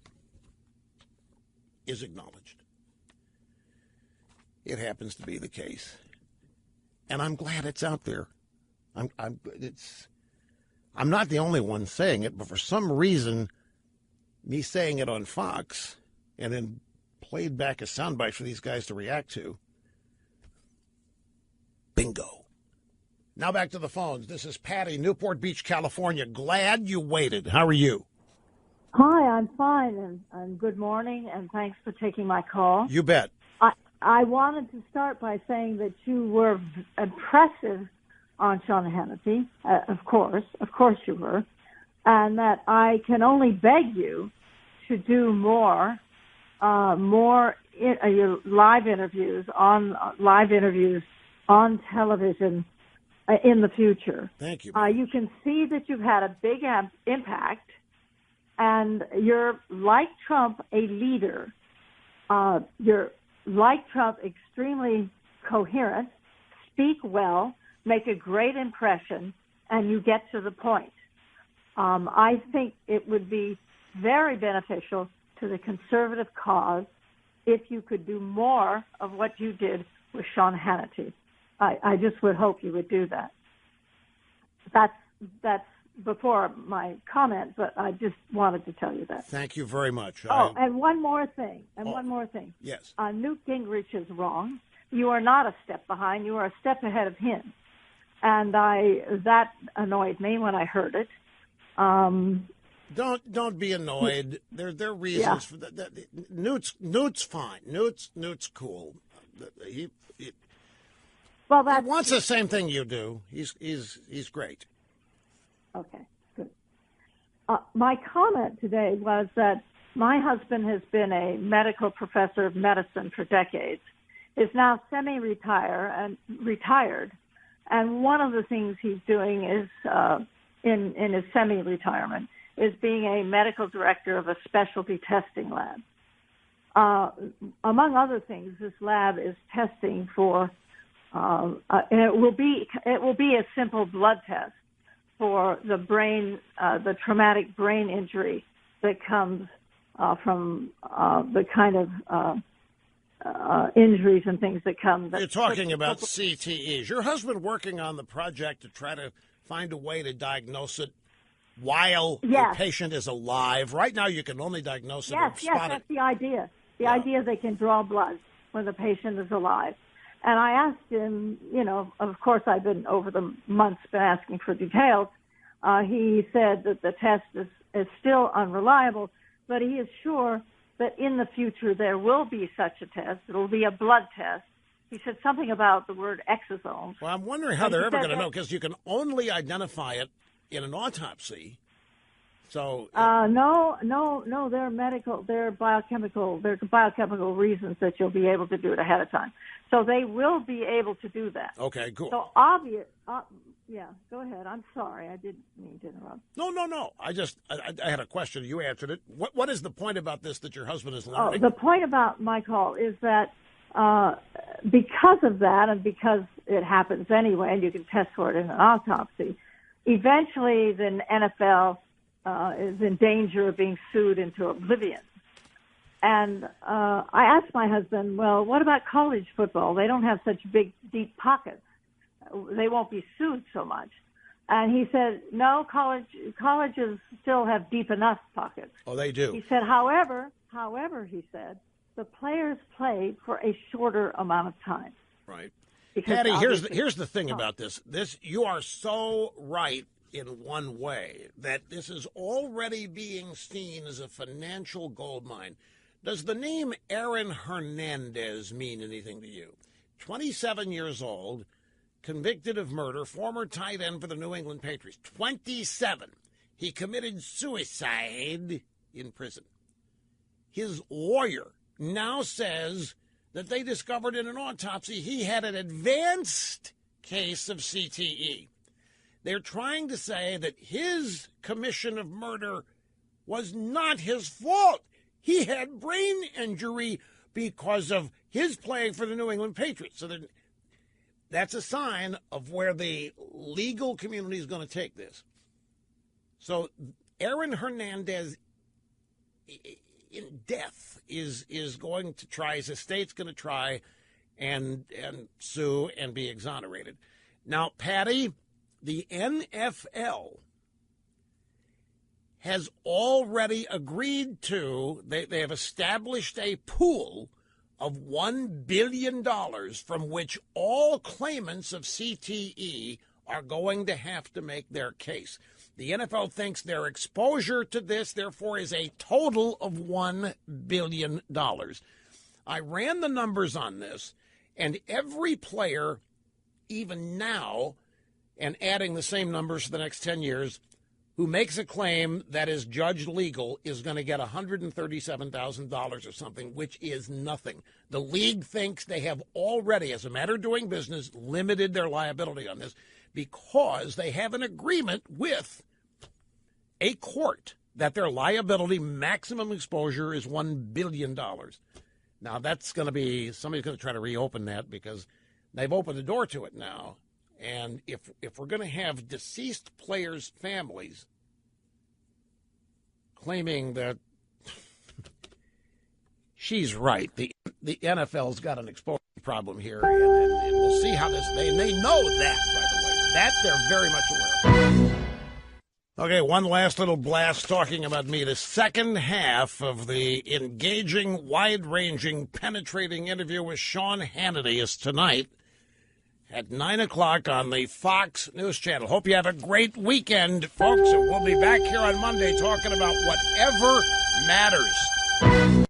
is acknowledged. It happens to be the case. And I'm glad it's out there. I'm not the only one saying it, but for some reason, me saying it on Fox and then played back a soundbite for these guys to react to. Bingo. Now back to the phones. This is Patty, Newport Beach, California. Glad you waited. How are you? Hi, I'm fine, and good morning, and thanks for taking my call. You bet. I wanted to start by saying that you were impressive on Sean Hannity, of course you were, and that I can only beg you to do more live interviews on television in the future. Thank you. You can see that you've had a big impact, and you're like Trump, a leader. You're like Trump, extremely coherent, speak well, make a great impression, and you get to the point. I think it would be very beneficial to the conservative cause if you could do more of what you did with Sean Hannity. I just would hope you would do that. That's before my comment, but I just wanted to tell you that. Thank you very much. And one more thing. Yes. Newt Gingrich is wrong. You are not a step behind. You are a step ahead of him. And that annoyed me when I heard it. Don't be annoyed. There are reasons for that. Newt's fine. Newt's cool. He wants the same thing you do. He's great. Okay, good. My comment today was that my husband has been a medical professor of medicine for decades, is now retired, and one of the things he's doing is in his semi-retirement is being a medical director of a specialty testing lab. Among other things, this lab is testing for And it will be a simple blood test for the brain, the traumatic brain injury that comes from the kind of injuries and things that come. You're talking about CTE. Is your husband working on the project to try to find a way to diagnose it while the patient is alive? Right now, you can only diagnose it or spot that's it. the idea. The idea they can draw blood when the patient is alive. And I asked him, of course, I've been over the months been asking for details. He said that the test is still unreliable, but he is sure that in the future there will be such a test. It will be a blood test. He said something about the word exosomes. Well, I'm wondering how they're ever going to know, because you can only identify it in an autopsy. So no, they're biochemical reasons that you'll be able to do it ahead of time. So they will be able to do that. Okay, cool. So obvious, go ahead. I'm sorry, I didn't mean to interrupt. No. I had a question. You answered it. What is the point about this that your husband is learning? The point about my call is that because of that, and because it happens anyway, and you can test for it in an autopsy, eventually the NFL is in danger of being sued into oblivion. And I asked my husband, well, what about college football? They don't have such big, deep pockets. They won't be sued so much. And he said, no, colleges still have deep enough pockets. Oh, they do. He said, however, he said, the players play for a shorter amount of time. Right. Because Patty, here's the thing about this. You are so right in one way, that this is already being seen as a financial gold mine. Does the name Aaron Hernandez mean anything to you? 27 years old, convicted of murder, former tight end for the New England Patriots. 27. He committed suicide in prison. His lawyer now says that they discovered in an autopsy he had an advanced case of CTE. They're trying to say that his commission of murder was not his fault. He had brain injury because of his playing for the New England Patriots. So that's a sign of where the legal community is going to take this. So Aaron Hernandez, in death, is going to try, his estate's going to try and sue and be exonerated. Now, Patty, the NFL has already agreed to, they have established a pool of $1 billion from which all claimants of CTE are going to have to make their case. The NFL thinks their exposure to this, therefore, is a total of $1 billion. I ran the numbers on this, and every player, even now, and adding the same numbers for the next 10 years, who makes a claim that is judged legal is going to get $137,000 or something, which is nothing. The league thinks they have already, as a matter of doing business, limited their liability on this because they have an agreement with a court that their liability maximum exposure is $1 billion. Now, that's going to be, somebody's going to try to reopen that because they've opened the door to it now. And if we're going to have deceased players' families claiming that she's right, the NFL's got an exposure problem here, and we'll see how this. They know that, by the way, that they're very much aware of. Okay, one last little blast talking about me. The second half of the engaging, wide-ranging, penetrating interview with Sean Hannity is tonight at 9 o'clock on the Fox News Channel. Hope you have a great weekend, folks, and we'll be back here on Monday talking about whatever matters.